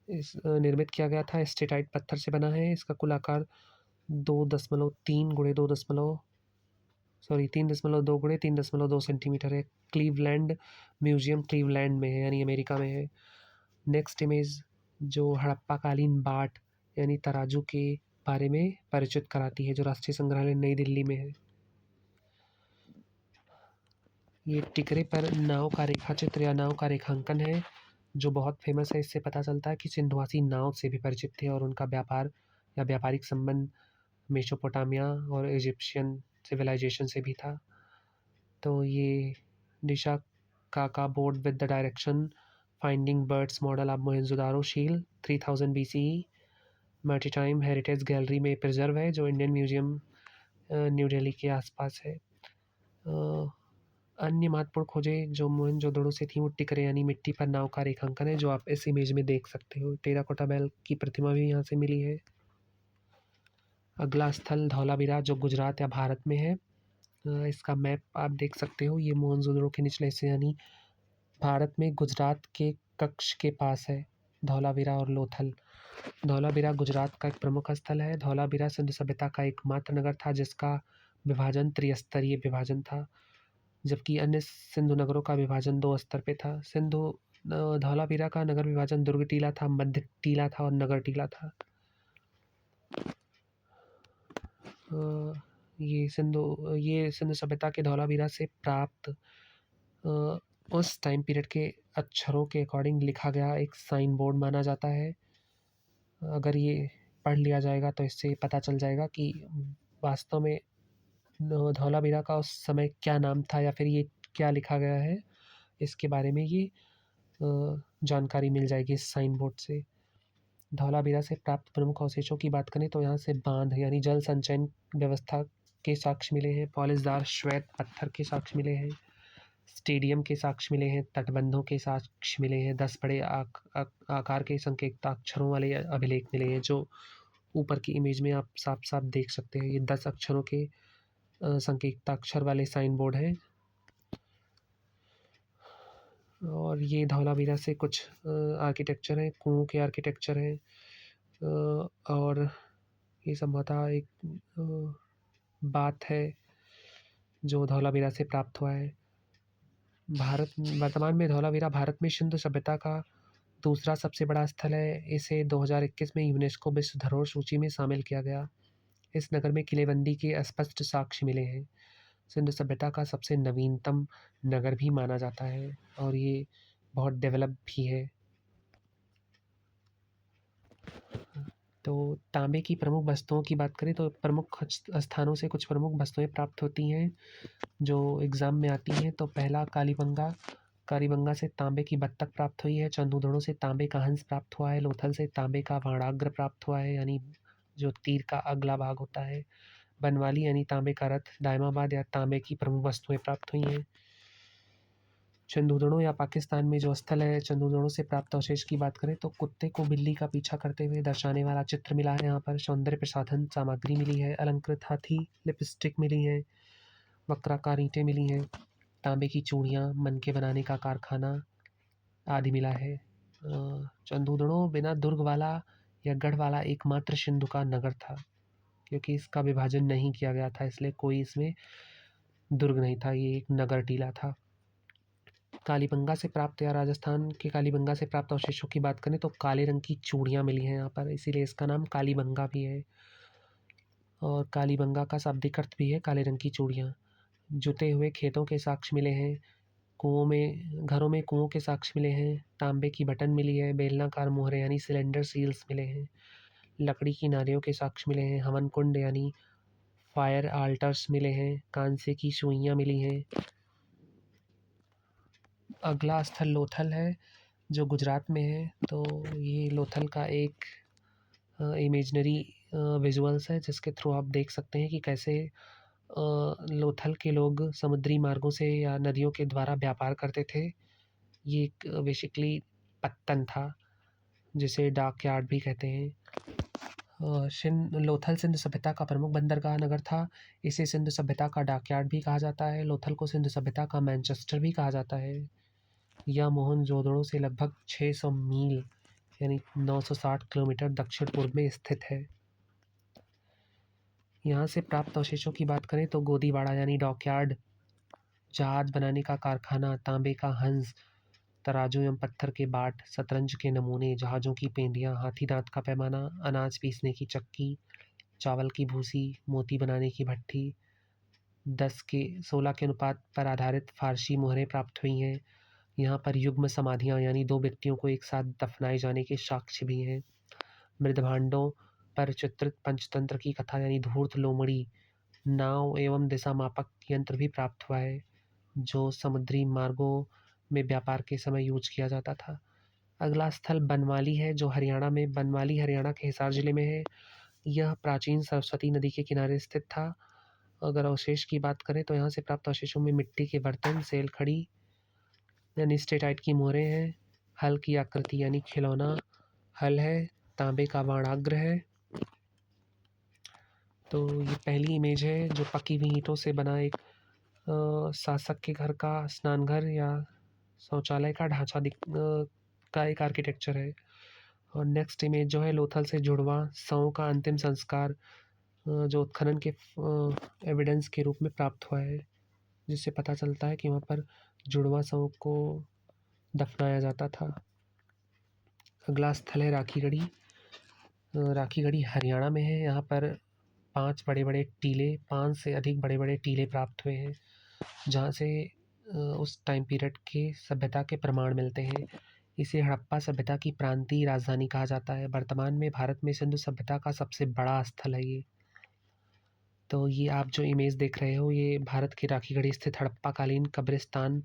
निर्मित किया गया था, स्टेटाइट पत्थर से बना है। इसका कुल आकार 2.3 गुणे 3.2 गुणे 3.2 सेंटीमीटर है। क्लीवलैंड म्यूजियम क्लीवलैंड में है, यानी अमेरिका में है। नेक्स्ट इमेज जो हड़प्पा कालीन बाट यानी तराजू के बारे में परिचित कराती है, जो राष्ट्रीय संग्रहालय नई दिल्ली में है। ये टिकरे पर नाव का रेखाचित्र या नाव का रेखांकन है जो बहुत फेमस है। इससे पता चलता है कि सिंधुवासी नाव से भी परिचित थे और उनका व्यापार या व्यापारिक संबंध मेसोपोटामिया और इजिप्शियन सिविलाइजेशन से भी था। तो ये दिशा काका board with the direction finding birds model of Mohenjodaro शील 3000 BCE मैरीटाइम हेरिटेज गैलरी में प्रिजर्व है, जो इंडियन म्यूजियम न्यू दिल्ली के आसपास है। अन्य महत्वपूर्ण खोजें जो मोहनजोदड़ो से थी वो टिकरे यानी मिट्टी पर नाव का रेखांकन है, जो आप इस इमेज में देख सकते हो। टेराकोटा बैल की प्रतिमा भी यहाँ से मिली है। अगला स्थल धौलावीरा जो गुजरात या भारत में है। इसका मैप आप देख सकते हो। ये मोहनजोदड़ो के निचले हिस्से यानी भारत में गुजरात के कच्छ के पास है धौलावीरा और लोथल। धौलावीरा गुजरात का एक प्रमुख स्थल है। धौलावीरा सिंधु सभ्यता का एकमात्र नगर था जिसका विभाजन त्रिस्तरीय विभाजन था, जबकि अन्य सिंधु नगरों का विभाजन 2 स्तर पे था। धौलावीरा का नगर विभाजन दुर्ग टीला था, मध्य टीला था और नगर टीला था। ये सिंधु सभ्यता के धौलावीरा से प्राप्त उस टाइम पीरियड के अक्षरों के अकॉर्डिंग लिखा गया एक साइन बोर्ड माना जाता है। अगर ये पढ़ लिया जाएगा तो इससे पता चल जाएगा कि वास्तव में धौलावीरा का उस समय क्या नाम था या फिर ये क्या लिखा गया है। इसके बारे में ये जानकारी मिल जाएगी इस साइन बोर्ड से। धौलावीरा से प्राप्त प्रमुख अवशेषों की बात करें तो यहाँ से बांध यानी जल संचयन व्यवस्था के साक्ष्य मिले हैं, पॉलिशदार श्वेत पत्थर के साक्ष्य मिले हैं, स्टेडियम के साक्ष्य मिले हैं, तटबंधों के साक्ष्य मिले हैं, 10 बड़े आकार के संकेताक्षरों वाले अभिलेख मिले हैं, जो ऊपर की इमेज में आप साफ साफ देख सकते हैं। ये 10 अक्षरों के संकेताक्षर वाले साइन बोर्ड है। और ये धौलावीरा से कुछ आर्किटेक्चर है, कुओं के आर्किटेक्चर है। और ये संभवतः एक बात है जो धौलावीरा से प्राप्त हुआ है। वर्तमान में धौलावीरा भारत में सिंधु सभ्यता का दूसरा सबसे बड़ा स्थल है। इसे 2021 में यूनेस्को विश्व धरोहर सूची में शामिल किया गया। इस नगर में किलेबंदी के स्पष्ट साक्ष्य मिले हैं। सिंधु सभ्यता का सबसे नवीनतम नगर भी माना जाता है और ये बहुत डेवलप भी है। तो तांबे की प्रमुख वस्तुओं की बात करें तो प्रमुख स्थानों से कुछ प्रमुख वस्तुएं प्राप्त होती हैं जो एग्ज़ाम में आती हैं। तो पहला कालीबंगा से तांबे की बत्तख प्राप्त हुई है। चंदूदड़ों से तांबे का हंस प्राप्त हुआ है। लोथल से तांबे का वाणाग्र प्राप्त हुआ है यानी जो तीर का अगला भाग होता है। बनवाली यानी तांबे का रथ, दायमाबाद या तांबे की प्रमुख वस्तुएं प्राप्त हुई हैं। चंदूदड़ों या पाकिस्तान में जो स्थल है, चंदूदड़ों से प्राप्त अवशेष की बात करें तो कुत्ते को बिल्ली का पीछा करते हुए दर्शाने वाला चित्र मिला है। यहाँ पर सौंदर्य प्रसाधन सामग्री मिली है, अलंकृत हाथी लिपस्टिक मिली है, वक्राकार ईंटें मिली हैं, तांबे की चूड़ियाँ, मनके बनाने का कारखाना आदि मिला है। चंदूदड़ों बिना दुर्ग वाला या गढ़ वाला एकमात्र सिंधु का नगर था, क्योंकि इसका विभाजन नहीं किया गया था, इसलिए कोई इसमें दुर्ग नहीं था, ये एक नगर टीला था। कालीबंगा से प्राप्त या राजस्थान के कालीबंगा से प्राप्त अवशेषों की बात करें तो काले रंग की चूड़ियाँ मिली हैं यहाँ पर, इसीलिए इसका नाम कालीबंगा भी है। और कालीबंगा का शाब्दिक अर्थ भी है काले रंग की चूड़ियाँ। जुते हुए खेतों के साक्ष्य मिले हैं। घरों में कुओं के साक्ष्य मिले हैं। तांबे की बटन मिली है। बेलनाकार मोहरे यानी सिलेंडर सील्स मिले हैं। लकड़ी की नालियों के साक्ष्य मिले हैं। हवन कुंड यानी फायर आल्टर्स मिले हैं। कांसे की सुइयाँ मिली हैं। अगला स्थल लोथल है जो गुजरात में है। तो ये लोथल का एक इमेजनरी विजुअल्स है जिसके थ्रू आप देख सकते हैं कि कैसे लोथल के लोग समुद्री मार्गों से या नदियों के द्वारा व्यापार करते थे। ये एक बेसिकली पत्तन था जिसे डाक यार्ड भी कहते हैं। लोथल सिंधु सभ्यता का प्रमुख बंदरगाह नगर था। इसे सिंधु सभ्यता का डाक यार्ड भी कहा जाता है। लोथल को सिंधु सभ्यता का मैनचेस्टर भी कहा जाता है। यह मोहनजोदड़ो से लगभग 600 मील यानी 960 किलोमीटर दक्षिण पूर्व में स्थित है। यहाँ से प्राप्त अवशेषों की बात करें तो गोदीवाड़ा यानी डॉकयार्ड, जहाज बनाने का कारखाना, तांबे का हंस, तराजू एवं पत्थर के बाट, शतरंज के नमूने, जहाज़ों की पेंडियाँ, हाथी दांत का पैमाना, अनाज पीसने की चक्की, चावल की भूसी, मोती बनाने की भट्ठी, 10:16 के अनुपात पर आधारित फारसी मोहरें प्राप्त हुई हैं। यहाँ पर युग्म समाधियाँ यानी 2 व्यक्तियों को एक साथ दफनाए जाने के साक्ष्य भी हैं। मृदभांडों पर चित्रित पंचतंत्र की कथा यानी धूर्त लोमड़ी नाव एवं दिशा मापक यंत्र भी प्राप्त हुआ है, जो समुद्री मार्गों में व्यापार के समय यूज किया जाता था। अगला स्थल बनवाली है, जो हरियाणा में बनवाली हरियाणा के हिसार जिले में है। यह प्राचीन सरस्वती नदी के किनारे स्थित था। अगर अवशेष की बात करें तो यहाँ से प्राप्त अवशेषों में मिट्टी के बर्तन, सेल खड़ी यानी स्टेटाइट की मोहरें हैं, हल की आकृति यानी खिलौना हल है, तांबे का बाणाग्र है। तो ये पहली इमेज है जो पकी हुई ईंटों से बना एक शासक के घर का स्नानघर या शौचालय का ढांचा का एक आर्किटेक्चर है। और नेक्स्ट इमेज जो है लोथल से जुड़वा शवों का अंतिम संस्कार जो उत्खनन के एविडेंस के रूप में प्राप्त हुआ है, जिससे पता चलता है कि वहाँ पर जुड़वा शवों को दफनाया जाता था। अगला स्थल है राखीगढ़ी। राखीगढ़ी हरियाणा में है। यहाँ पर 5 से अधिक बड़े बड़े टीले प्राप्त हुए हैं, जहाँ से उस टाइम पीरियड के सभ्यता के प्रमाण मिलते हैं। इसे हड़प्पा सभ्यता की प्रांतीय राजधानी कहा जाता है। वर्तमान में भारत में सिंधु सभ्यता का सबसे बड़ा स्थल है ये। तो ये आप जो इमेज देख रहे हो, ये भारत के राखीगढ़ी स्थित हड़प्पा कालीन कब्रिस्तान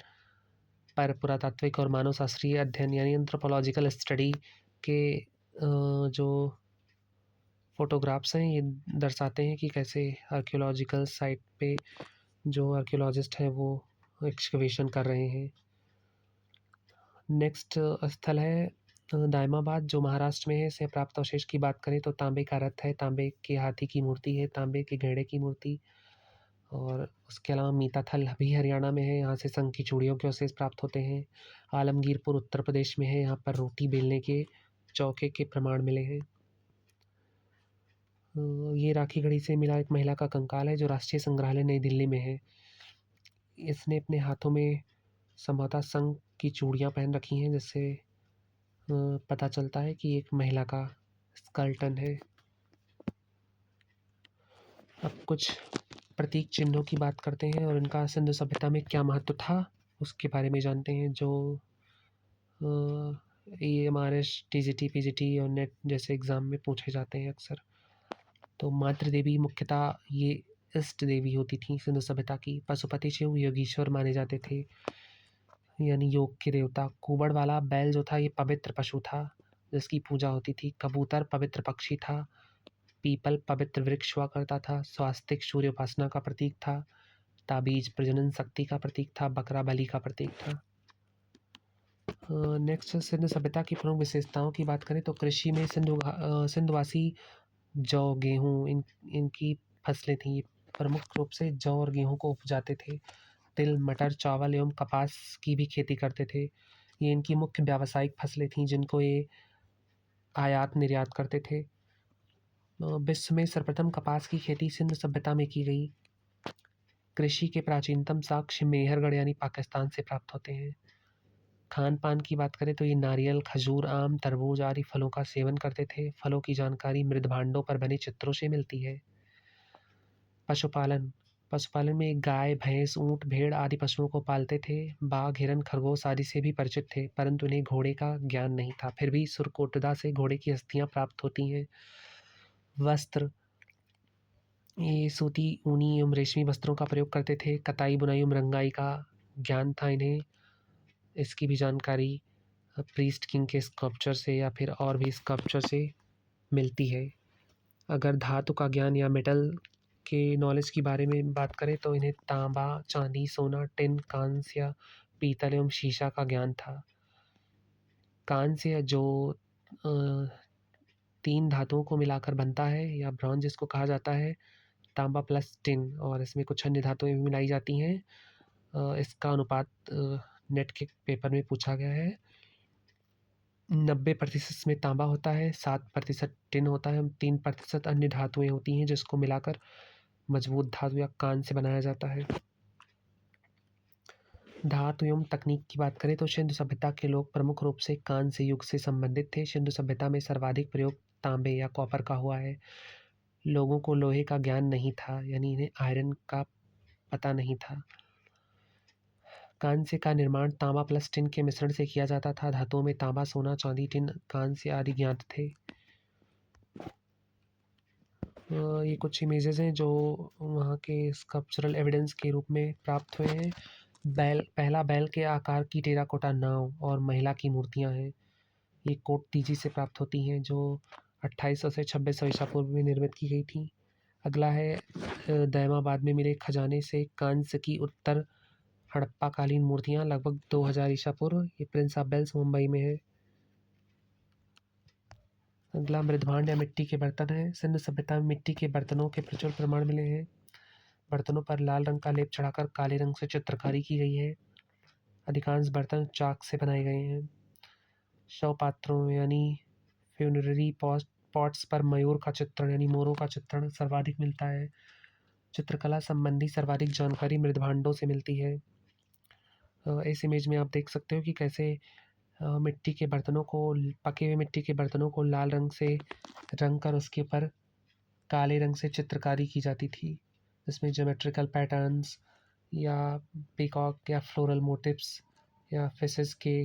पर पुरातात्विक और मानव शास्त्रीय अध्ययन यानी एंथ्रोपोलॉजिकल स्टडी के जो फोटोग्राफ्स हैं, ये दर्शाते हैं कि कैसे आर्कियोलॉजिकल साइट पे जो आर्कियोलॉजिस्ट हैं वो एक्सकवेशन कर रहे हैं। नेक्स्ट स्थल है दायमाबाद, जो महाराष्ट्र में है। से प्राप्त अवशेष की बात करें तो तांबे का रथ है, तांबे के हाथी की मूर्ति है, तांबे के घोड़े की मूर्ति, और उसके अलावा मीताथल भी हरियाणा में है। यहाँ से शंख की चूड़ियों के अवशेष प्राप्त होते हैं। आलमगीरपुर उत्तर प्रदेश में है। यहाँ पर रोटी बेलने के चौके के प्रमाण मिले हैं। ये राखीगढ़ी से मिला एक महिला का कंकाल है, जो राष्ट्रीय संग्रहालय नई दिल्ली में है। इसने अपने हाथों में संभवतः शंख की चूड़ियाँ पहन रखी हैं, जिससे पता चलता है कि एक महिला का स्केलेटन है। अब कुछ प्रतीक चिन्हों की बात करते हैं और इनका सिंधु सभ्यता में क्या महत्व था, उसके बारे में जानते हैं, जो EMRS, TGT, PGT और नेट जैसे एग्ज़ाम में पूछे जाते हैं अक्सर। तो मातृ देवी मुख्यतः ये इष्ट देवी होती थी सिंधु सभ्यता की। पशुपति शिव योगीश्वर माने जाते थे, यानी योग के देवता। कुबड़ वाला बैल जो था, ये पवित्र पशु था जिसकी पूजा होती थी। कबूतर पवित्र पक्षी था। पीपल पवित्र वृक्ष हुआ करता था। स्वास्तिक सूर्य उपासना का प्रतीक था। ताबीज प्रजनन शक्ति का प्रतीक था। बकरा बलि का प्रतीक था। नेक्स्ट सिंधु सभ्यता की प्रमुख विशेषताओं की बात करें तो कृषि में सिंधुवासी जौ, गेहूँ इनकी फसलें थीं। प्रमुख रूप से जौ और गेहूँ को उपजाते थे। तिल, मटर, चावल एवं कपास की भी खेती करते थे। ये इनकी मुख्य व्यावसायिक फसलें थीं, जिनको ये आयात निर्यात करते थे। विश्व में सर्वप्रथम कपास की खेती सिंधु सभ्यता में की गई। कृषि के प्राचीनतम साक्ष्य मेहरगढ़ यानी पाकिस्तान से प्राप्त होते हैं। खान पान की बात करें तो ये नारियल, खजूर, आम, तरबूज आदि फलों का सेवन करते थे। फलों की जानकारी मृदभांडों पर बने चित्रों से मिलती है। पशुपालन में गाय, भैंस, ऊँट, भेड़ आदि पशुओं को पालते थे। बाघ, हिरन, खरगोश आदि से भी परिचित थे, परंतु उन्हें घोड़े का ज्ञान नहीं था। फिर भी सुरकोटदा से घोड़े की अस्थियां प्राप्त होती हैं। वस्त्र, ये सूती, ऊनी एवं रेशमी वस्त्रों का प्रयोग करते थे। कताई, बुनाई एवं रंगाई का ज्ञान था इन्हें। इसकी भी जानकारी प्रीस्ट किंग के स्कल्पचर से या फिर और भी स्कल्पचर से मिलती है। अगर धातु का ज्ञान या मेटल के नॉलेज के बारे में बात करें तो इन्हें तांबा, चांदी, सोना, टिन, कांस्य या पीतल एवं शीशा का ज्ञान था। कांस्य जो 3 धातुओं को मिलाकर बनता है या ब्रॉन्ज जिसको कहा जाता है, तांबा प्लस टिन, और इसमें कुछ अन्य धातुएं भी मिलाई जाती हैं। इसका अनुपात नेट के पेपर में पूछा गया है। 90% इसमें तांबा होता है, 7% टिन होता है, 3% अन्य धातुएं होती हैं, जिसको मिलाकर मजबूत धातु या कांस्य बनाया जाता है। धातु एवं तकनीक की बात करें तो सिंधु सभ्यता के लोग प्रमुख रूप से कांस्य युग से संबंधित थे। सिंधु सभ्यता में सर्वाधिक प्रयोग तांबे या कॉपर का हुआ है। लोगों को लोहे का ज्ञान नहीं था, यानी इन्हें आयरन का पता नहीं था। कांस्य का निर्माण तांबा प्लस टिन के मिश्रण से किया जाता था। धातुओं में तांबा, सोना, चांदी, टिन, कांस्य आदि ज्ञात थे। ये कुछ इमेजेस हैं जो वहाँ के स्कल्पचरल एविडेंस के रूप में प्राप्त हुए हैं। पहला बैल के आकार की टेराकोटा नाव और महिला की मूर्तियाँ हैं। ये कोटतीजी से प्राप्त होती हैं जो 2800 से 2600 ईसा पूर्व में निर्मित की गई थी। अगला है दैमाबाद में मिले खजाने से कांस्य की उत्तर हड़प्पा कालीन मूर्तियाँ लगभग 2000 ईसा पूर्व। ये प्रिंस ऑफ वेल्स मुंबई में है। अगला मृदभांड या मिट्टी के बर्तन है। सिंधु सभ्यता में मिट्टी के बर्तनों के प्रचुर प्रमाण मिले हैं। बर्तनों पर लाल रंग का लेप चढ़ाकर काले रंग से चित्रकारी की गई है। अधिकांश बर्तन चाक से बनाए गए हैं। शव पात्रों यानी फ्यूनररी पॉट्स पर मयूर का चित्रण यानी मोरों का चित्रण सर्वाधिक मिलता है। चित्रकला संबंधी सर्वाधिक जानकारी मृदभांडों से मिलती है। इस इमेज में आप देख सकते हो कि कैसे मिट्टी के बर्तनों को, पके हुए मिट्टी के बर्तनों को लाल रंग से रंग कर उसके ऊपर काले रंग से चित्रकारी की जाती थी, जिसमें ज्योमेट्रिकल पैटर्न्स या पीकॉक या फ्लोरल मोटिव्स या फिशेस के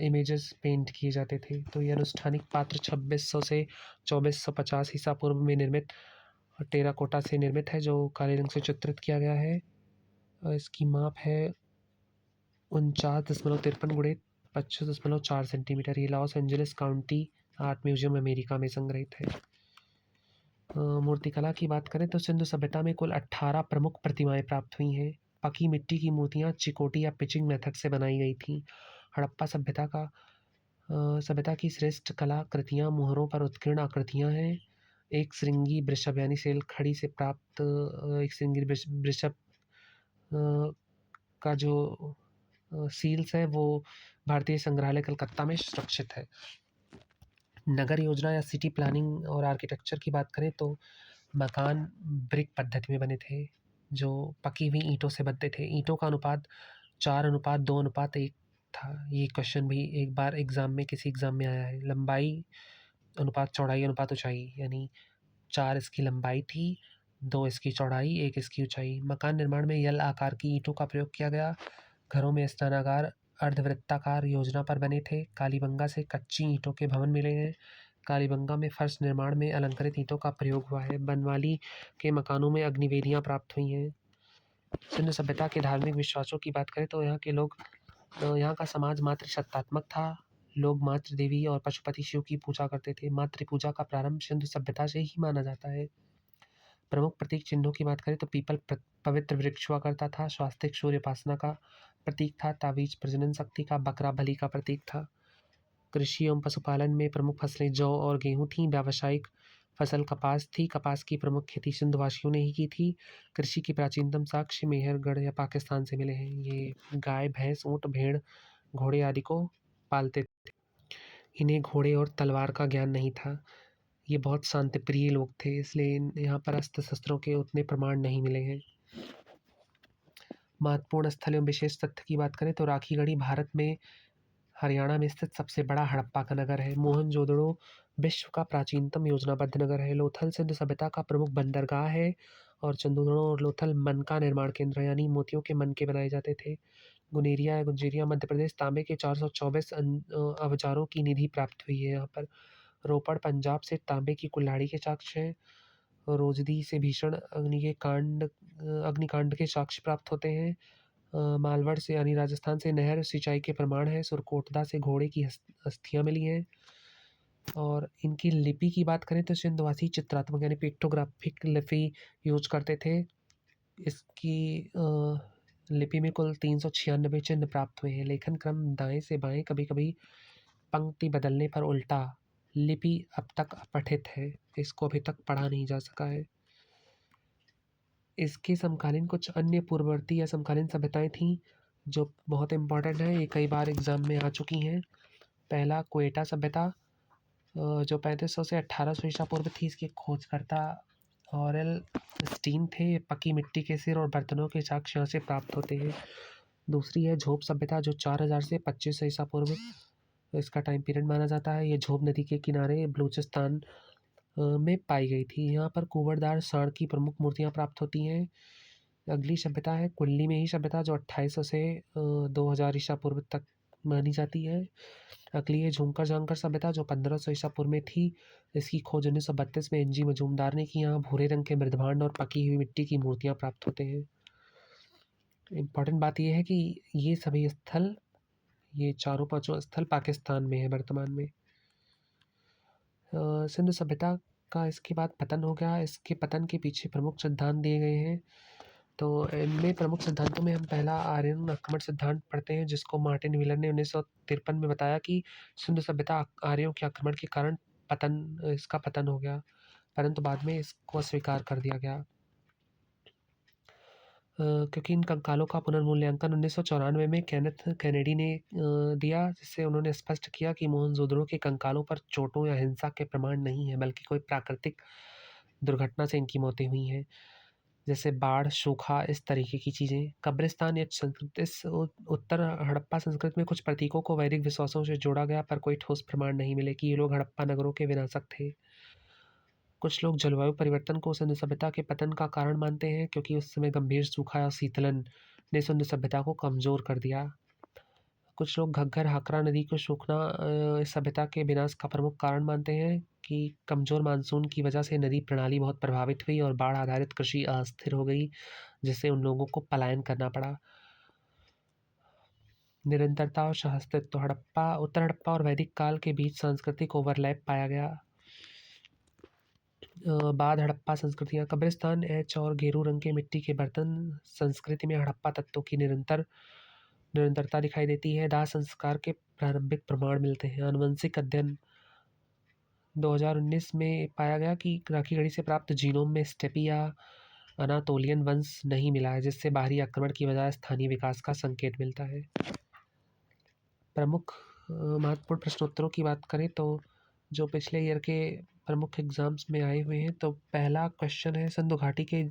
इमेजेस पेंट किए जाते थे। तो ये अनुष्ठानिक पात्र 2600 से 2450 ईसा पूर्व में निर्मित टेराकोटा से निर्मित है, जो काले रंग से चित्रित किया गया है। इसकी माप है 49.53 गुणे 25.4 सेंटीमीटर। ये Los Angeles county art museum America में संग्रहित है। मूर्तिकला की बात करें तो सिंधु सभ्यता में कुल 18 प्रमुख प्रतिमाएं प्राप्त हुई हैं। पकी मिट्टी की मूर्तियां चिकोटी या पिचिंग मेथड से बनाई गई थीं। हड़प्पा सभ्यता की श्रेष्ठ कला कृतियां मोहरों पर उत्कीर्ण आकृतियां हैं। एक श्रृंगी वृषभ यानी सेल खड़ी से प्राप्त एक श्रृंगी वृषभ का जो सील्स है वो भारतीय संग्रहालय कलकत्ता में सुरक्षित है। नगर योजना या सिटी प्लानिंग और आर्किटेक्चर की बात करें तो मकान ब्रिक पद्धति में बने थे, जो पकी हुई ईंटों से बनते थे। ईंटों का अनुपात 4:2:1 था। ये क्वेश्चन भी एक बार किसी एग्ज़ाम में आया है। लंबाई अनुपात चौड़ाई अनुपात ऊंचाई, यानी 4 इसकी लंबाई थी, 2 इसकी चौड़ाई, 1 इसकी ऊंचाई। मकान निर्माण में यल आकार की ईंटों का प्रयोग किया गया। घरों में स्नानागार अर्धवृत्ताकार योजना पर बने थे। कालीबंगा से कच्ची ईंटों के भवन मिले हैं। कालीबंगा में फर्श निर्माण में अलंकृत ईंटों का प्रयोग हुआ है। बनवाली के मकानों में अग्निवेदियां प्राप्त हुई हैं। सिंधु सभ्यता के धार्मिक विश्वासों की बात करें तो यहाँ का समाज मातृ सत्तात्मक था। लोग मातृ देवी और पशुपति शिव की पूजा करते थे। मातृ पूजा का प्रारंभ सिंधु सभ्यता से ही माना जाता है। प्रमुख प्रतीक चिन्हों की बात करें तो पीपल पवित्र वृक्ष हुआ करता था। स्वास्तिक सूर्य उपासना का प्रतीक था। तावीज प्रजनन शक्ति का, बकरा बलि का प्रतीक था। कृषि एवं पशुपालन में प्रमुख फसलें जौ और गेहूं थीं। व्यावसायिक फसल कपास थी। कपास की प्रमुख खेती सिंधुवासियों ने ही की थी। कृषि की प्राचीनतम साक्ष्य मेहरगढ़ या पाकिस्तान से मिले हैं। ये गाय, भैंस, ऊँट, भेड़, घोड़े आदि को पालते थे। इन्हें घोड़े और तलवार का ज्ञान नहीं था। ये बहुत शांतिप्रिय लोग थे, इसलिए यहाँ पर अस्त्र शस्त्रों के उतने प्रमाण नहीं मिले हैं। महत्वपूर्ण स्थल एवं विशेष तथ्य की बात करें तो राखीगढ़ी भारत में हरियाणा में स्थित सबसे बड़ा हड़प्पा का नगर है। मोहनजोदड़ो विश्व का प्राचीनतम योजनाबद्ध नगर है। लोथल सिंधु सभ्यता का प्रमुख बंदरगाह है और चंदूदड़ो और लोथल मन का निर्माण केंद्र यानी मोतियों के मन के बनाए जाते थे। गुनेरिया या गुंजेरिया मध्य प्रदेश तांबे के 424 अवजारों की निधि प्राप्त हुई है यहाँ पर। रोपड़ पंजाब से तांबे की कुल्हाड़ी के साक्ष्य हैं। रोजदी से भीषण अग्निकांड के साक्ष्य प्राप्त होते हैं। मालवड़ से यानी राजस्थान से नहर सिंचाई के प्रमाण है। सुरकोटदा से घोड़े की अस्थियां मिली हैं। और इनकी लिपि की बात करें तो सिंधवासी चित्रात्मक यानी पिक्टोग्राफिक लिपि यूज करते थे। इसकी लिपि में कुल 396 चिन्ह प्राप्त हुए हैं। लेखन क्रम दाएं से बाएं, कभी कभी पंक्ति बदलने पर उल्टा। लिपि अब तक अपठित है, इसको अभी तक पढ़ा नहीं जा सका है। इसके समकालीन कुछ अन्य पूर्ववर्ती या समकालीन सभ्यताएं थीं जो बहुत इम्पॉर्टेंट है। ये कई बार एग्जाम में आ चुकी हैं। पहला क्वेटा सभ्यता जो 3500 से 1800 ईसा पूर्व थी। इसके खोजकर्ता ऑरेल स्टीन थे। पकी मिट्टी के सिर और बर्तनों के साक्ष्य यहाँ से प्राप्त होते हैं। दूसरी है झोप सभ्यता जो 4000 से 2500 ईसा पूर्व इसका टाइम पीरियड माना जाता है। ये झोप नदी के किनारे बलूचिस्तान में पाई गई थी। यहाँ पर कुंवरदार सांड की प्रमुख मूर्तियाँ प्राप्त होती हैं। अगली सभ्यता है कुल्ली में ही सभ्यता, जो 2800 से 2000 ईसा पूर्व तक मानी जाती है। अगली है झुंकर झांकर सभ्यता, जो 1500 ईसा पूर्व में थी। इसकी खोज 1932 में एनजी मजूमदार ने की। यहाँ भूरे रंग के मृदभांड और पकी हुई मिट्टी की मूर्तियाँ प्राप्त होते हैं। इम्पॉर्टेंट बात यह है कि ये सभी स्थल, ये चारों पांचों स्थल पाकिस्तान में है वर्तमान में। सिंधु सभ्यता का इसके बाद पतन हो गया। इसके पतन के पीछे प्रमुख सिद्धांत दिए गए हैं। तो इनमें प्रमुख सिद्धांतों में हम पहला आर्यन आक्रमण सिद्धांत पढ़ते हैं, जिसको मार्टिन व्हीलर ने 1953 में बताया कि सिंधु सभ्यता आर्यों के आक्रमण के कारण इसका पतन हो गया, परंतु बाद में इसको अस्वीकार कर दिया गया। क्योंकि इन कंकालों का पुनर्मूल्यांकन 1994 में केनेथ कैनेडी ने दिया, जिससे उन्होंने स्पष्ट किया कि मोहनजोदड़ो के कंकालों पर चोटों या हिंसा के प्रमाण नहीं है, बल्कि कोई प्राकृतिक दुर्घटना से इनकी मौतें हुई हैं, जैसे बाढ़, सूखा, इस तरीके की चीज़ें। कब्रिस्तान या संस्कृत, इस उत्तर हड़प्पा संस्कृत में कुछ प्रतीकों को वैदिक विश्वासों से जोड़ा गया, पर कोई ठोस प्रमाण नहीं मिले कि ये लोग हड़प्पा नगरों के विनाशक थे। कुछ लोग जलवायु परिवर्तन को सिंधु सभ्यता के पतन का कारण मानते हैं, क्योंकि उस समय गंभीर सूखा और शीतलन ने सिंधु सभ्यता को कमज़ोर कर दिया। कुछ लोग घग्गर हाकरा नदी को सूखना इस सभ्यता के विनाश का प्रमुख कारण मानते हैं कि कमज़ोर मानसून की वजह से नदी प्रणाली बहुत प्रभावित हुई और बाढ़ आधारित कृषि अस्थिर हो गई, जिससे उन लोगों को पलायन करना पड़ा। निरंतरता और सहअस्तित्व, हड़प्पा, उत्तर हड़प्पा और वैदिक काल के बीच सांस्कृतिक ओवरलैप पाया गया। बाद हड़प्पा संस्कृतियाँ, कब्रिस्तान, एच और गेरू रंग के मिट्टी के बर्तन, संस्कृति में हड़प्पा तत्वों की निरंतरता दिखाई देती है। दाह संस्कार के प्रारंभिक प्रमाण मिलते हैं। आनुवंशिक अध्ययन 2019 में पाया गया कि राखी गढ़ी से प्राप्त जीनोम में स्टेपी या अनातोलियन वंश नहीं मिला है, जिससे बाहरी आक्रमण की बजाय स्थानीय विकास का संकेत मिलता है। प्रमुख महत्वपूर्ण प्रश्नोत्तरों की बात करें तो जो पिछले ईयर के प्रमुख एग्जाम्स में आए हुए हैं, तो पहला क्वेश्चन है सिंधु घाटी के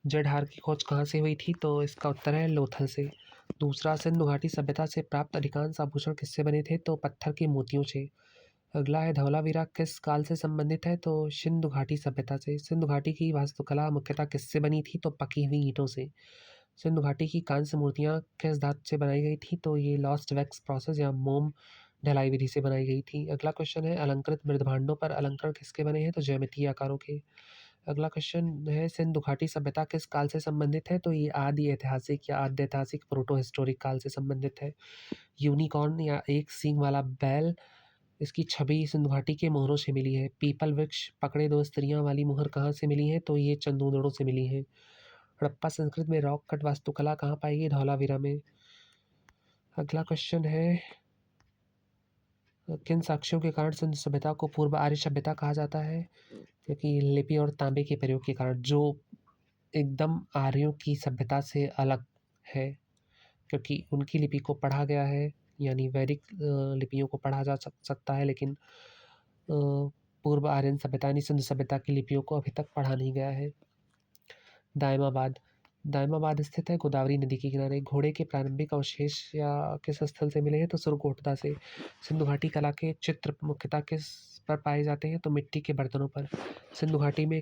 जड़हार की खोज कहाँ से हुई थी, तो इसका उत्तर है लोथल से। दूसरा, सिंधु घाटी सभ्यता से प्राप्त अधिकांश आभूषण किससे बने थे, तो पत्थर के मोतियों से। अगला है धौलावीरा किस काल से संबंधित है, तो सिंधु घाटी सभ्यता से। सिंधु घाटी की वास्तुकला मुख्यतः किससे बनी थी, तो पकी हुई ईंटों से। सिंधु घाटी की कांस्य मूर्तियाँ किस धातु से बनाई गई थी, तो ये लॉस्ट वैक्स प्रोसेस या मोम ढलाई विधि से बनाई गई थी। अगला क्वेश्चन है अलंकृत मृदभांडों पर अलंकरण किसके बने हैं, तो ज्यामितीय आकारों के। अगला क्वेश्चन है सिंधु घाटी सभ्यता किस काल से संबंधित है, तो ये आदि ऐतिहासिक या आद्य ऐतिहासिक प्रोटो हिस्टोरिक काल से संबंधित है। यूनिकॉर्न या एक सींग वाला बैल, इसकी छवि सिंधु घाटी के मोहरों से मिली है। पीपल वृक्ष पकड़े दो स्त्रियां वाली मोहर कहाँ से मिली है, तो ये चंदूदड़ों से मिली है। हड़प्पा संस्कृत में रॉक कट वास्तुकला कहाँ पाई गई, धौलावीरा में। अगला क्वेश्चन है किन साक्ष्यों के कारण सिंधु सभ्यता को पूर्व आर्य सभ्यता कहा जाता है, क्योंकि लिपि और तांबे के प्रयोग के कारण, जो एकदम आर्यों की सभ्यता से अलग है, क्योंकि उनकी लिपि को पढ़ा गया है, यानी वैदिक लिपियों को पढ़ा जा सकता है, लेकिन पूर्व आर्यन सभ्यता यानी सिंधु सभ्यता की लिपियों को अभी तक पढ़ा नहीं गया है। दायमाबाद स्थित है गोदावरी नदी के किनारे। घोड़े के प्रारंभिक अवशेष या किस स्थल से मिले हैं, तो सुरकोटदा से। सिंधु घाटी कला के चित्र मुख्यतः किस पर पाए जाते हैं, तो मिट्टी के बर्तनों पर। सिंधु घाटी में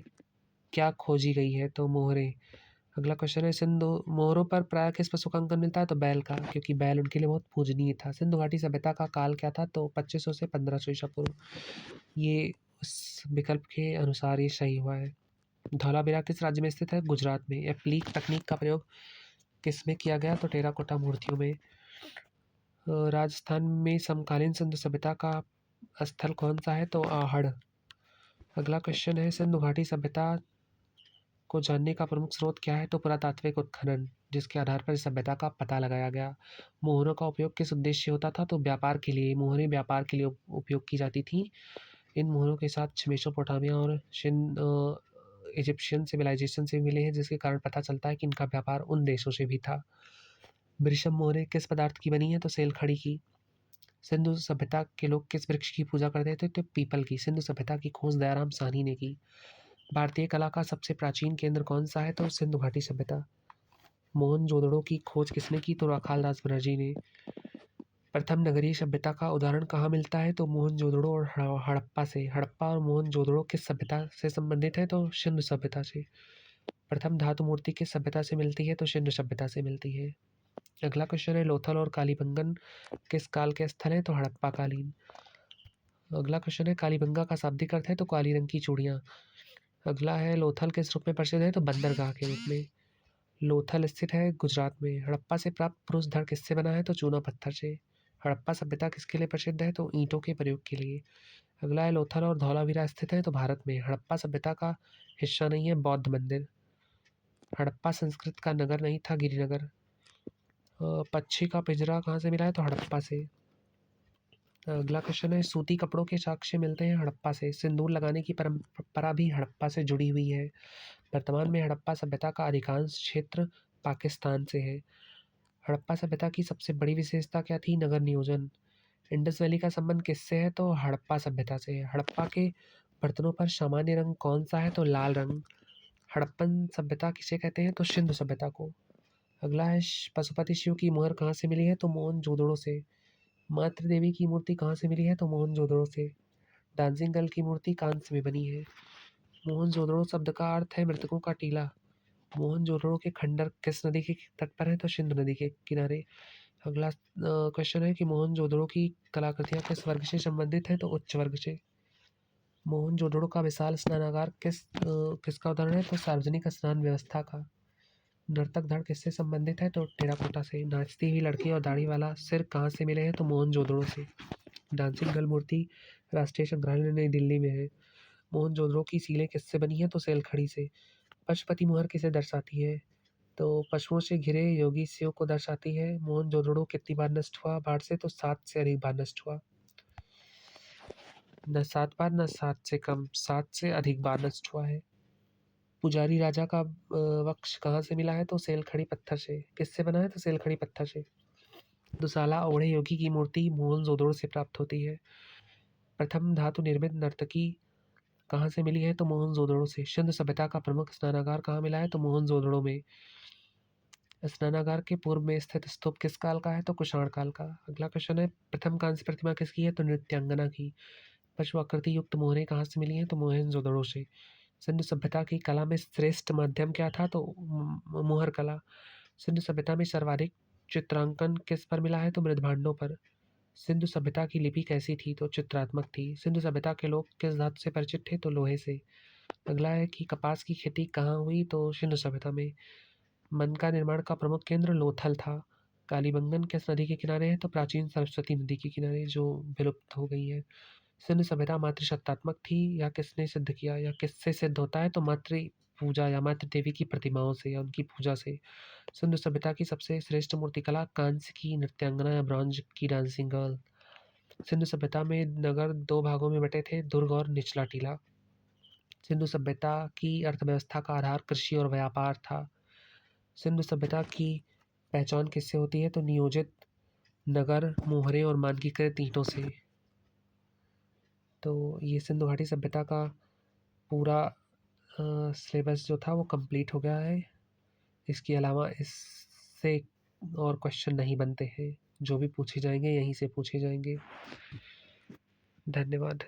क्या खोजी गई है, तो मोहरे। अगला क्वेश्चन है सिंधु मोहरों पर प्राय किस पशु का अंकन मिलता है, तो बैल का, क्योंकि बैल उनके लिए बहुत पूजनीय था। सिंधु घाटी सभ्यता का काल क्या था, तो 2500 से 1500 ईसा पूर्व। ये उस विकल्प के अनुसार ये सही हुआ है। धौलावीरा किस राज्य में स्थित है, गुजरात में। एप्लीक तकनीक का प्रयोग किस में किया गया, तो टेराकोटा मूर्तियों में। राजस्थान में समकालीन सिंधु सभ्यता का स्थल कौन सा है, तो आहड़। अगला क्वेश्चन है सिंधु घाटी सभ्यता को जानने का प्रमुख स्रोत क्या है, तो पुरातात्विक उत्खनन, जिसके आधार पर इस सभ्यता का पता लगाया गया। मोहरों का उपयोग किस उद्देश्य से होता था, तो व्यापार के लिए। मोहरें व्यापार के लिए उपयोग की जाती थी। इन मोहरों के साथ मेसोपोटामिया और इजिप्शियन सिविलाइजेशन से मिले हैं, जिसके कारण पता चलता है कि इनका व्यापार उन देशों से भी था। वृषभ मोहरें किस पदार्थ की बनी है, तो सेलखड़ी की। सिंधु सभ्यता के लोग किस वृक्ष की पूजा करते थे, तो पीपल की। सिंधु सभ्यता की खोज दयाराम साहनी ने की। भारतीय कला का सबसे प्राचीन केंद्र कौन सा है, तो सिंधु घाटी सभ्यता। मोहनजोदड़ो की खोज किसने की, तो राखालदास बनर्जी ने। प्रथम नगरीय सभ्यता का उदाहरण कहाँ मिलता है, तो मोहनजोदड़ो और हड़प्पा से। हड़प्पा और मोहनजोदड़ो किस सभ्यता से संबंधित है, तो सिंधु सभ्यता से। प्रथम धातु मूर्ति किस सभ्यता से मिलती है? तो सिंधु सभ्यता से मिलती है। अगला क्वेश्चन है, लोथल और कालीबंगन किस काल के स्थल है? तो हड़प्पा कालीन। अगला क्वेश्चन है, कालीबंगा का शाब्दिक अर्थ है? तो काली रंग की चूड़ियाँ। अगला है, लोथल किस रूप में प्रसिद्ध है? तो बंदरगाह के रूप में। लोथल स्थित है गुजरात में। हड़प्पा से प्राप्त पुरुष धड़ किससे बना है? तो चूना पत्थर से। हड़प्पा सभ्यता किसके लिए प्रसिद्ध है? तो ईंटों के प्रयोग के लिए। अगला है, लोथल और धौलावीरा स्थित है? तो भारत में। हड़प्पा सभ्यता का हिस्सा नहीं है बौद्ध मंदिर। हड़प्पा संस्कृत का नगर नहीं था गिरिनगर। पक्षी का पिंजरा कहाँ से मिला है? तो हड़प्पा से। अगला क्वेश्चन है, सूती कपड़ों के साक्ष्य मिलते हैं हड़प्पा से। सिंदूर लगाने की परंपरा भी हड़प्पा से जुड़ी हुई है। वर्तमान में हड़प्पा सभ्यता का अधिकांश क्षेत्र पाकिस्तान से है। हड़प्पा सभ्यता की सबसे बड़ी विशेषता क्या थी? नगर नियोजन। इंडस वैली का संबंध किससे है? तो हड़प्पा सभ्यता से है। हड़प्पा के बर्तनों पर सामान्य रंग कौन सा है? तो लाल रंग। हड़प्पन सभ्यता किसे कहते हैं? तो सिंधु सभ्यता को। अगला है, पशुपति शिव की मुहर कहाँ से मिली है? तो मोहनजोदड़ो से। मातृ देवी की मूर्ति कहाँ से मिली है? तो मोहनजोदड़ो से। डांसिंग गर्ल की मूर्ति कांस्य में बनी है। मोहनजोदड़ो शब्द का अर्थ है मृतकों का टीला। मोहनजोदड़ो के खंडर किस नदी के तट पर है? तो सिंधु नदी के किनारे। अगला क्वेश्चन है कि मोहनजोदड़ो की कलाकृतियाँ किस वर्ग से संबंधित है? तो उच्च वर्ग से। मोहनजोदड़ो का विशाल स्नानागार किसका उदाहरण है? तो सार्वजनिक स्नान व्यवस्था का। नर्तक धड़ किससे संबंधित है? तो टेराकोटा से। नाचती हुई लड़की और दाढ़ी वाला सिर कहाँ से मिले हैं? तो मोहनजोदड़ो से। डांसिंग गर्ल मूर्ति राष्ट्रीय संग्रहालय नई दिल्ली में है। मोहनजोदड़ो की सीलें किससे बनी है? तो सेलखड़ी से। पशुपति मुहर किसे दर्शाती है? तो पशुओं से घिरे योगी शिव को दर्शाती है। मोहनजोदड़ो कितनी बार नष्ट हुआ बाढ़ से? तो 7 से अधिक बार नष्ट हुआ। न 7 बार न 7 से कम, 7 से अधिक बार नष्ट हुआ है। पुजारी राजा का वक्ष कहाँ से मिला है? तो सेलखड़ी पत्थर से। किससे बना है? तो सेलखड़ी पत्थर से। दुसाला ओढ़े योगी की मूर्ति मोहनजोदड़ो से प्राप्त होती है। प्रथम धातु निर्मित नर्तकी कहाँ से मिली है? तो मोहनजोदड़ो से। सिंधु सभ्यता का प्रमुख स्नानागार कहाँ मिला है? तो मोहनजोदड़ो में। स्नानागार के पूर्व में स्थित स्तूप किस काल का है? तो कुषाण काल का। अगला क्वेश्चन है, प्रथम कांस्य प्रतिमा किसकी है? तो नृत्यांगना की। पशु आकृति युक्त मोहरें कहाँ से मिली हैं? तो मोहनजोदड़ो से। सिंधु सभ्यता की कला में श्रेष्ठ माध्यम क्या था? तो मुहर कला। सिंधु सभ्यता में सर्वाधिक चित्रांकन किस पर मिला है? तो मृदभांडों पर। सिंधु सभ्यता की लिपि कैसी थी? तो चित्रात्मक थी। सिंधु सभ्यता के लोग किस धातु से परिचित थे? तो लोहे से। अगला है कि कपास की खेती कहाँ हुई? तो सिंधु सभ्यता में। मन का निर्माण का प्रमुख केंद्र लोथल था। कालीबंगन किस नदी के किनारे है? तो प्राचीन सरस्वती नदी के किनारे, जो विलुप्त हो गई है। सिंधु सभ्यता मातृसत्तात्मक थी या किसने सिद्ध किया, या किससे सिद्ध होता है? तो मातृ पूजा या मातृ देवी की प्रतिमाओं से या उनकी पूजा से। सिंधु सभ्यता की सबसे श्रेष्ठ मूर्तिकला कांस्य की नृत्यांगना या ब्रॉन्ज की डांसिंग गर्ल। सिंधु सभ्यता में नगर 2 भागों में बटे थे, दुर्ग और निचला टीला। सिंधु सभ्यता की अर्थव्यवस्था का आधार कृषि और व्यापार था। सिंधु सभ्यता की पहचान किससे होती है? तो नियोजित नगर, मोहरे और मानकीकृत ईंटों से। तो ये सिंधु घाटी सभ्यता का पूरा सिलेबस जो था वो कंप्लीट हो गया है। इसके अलावा इससे और क्वेश्चन नहीं बनते हैं। जो भी पूछे जाएंगे यहीं से पूछे जाएंगे। धन्यवाद।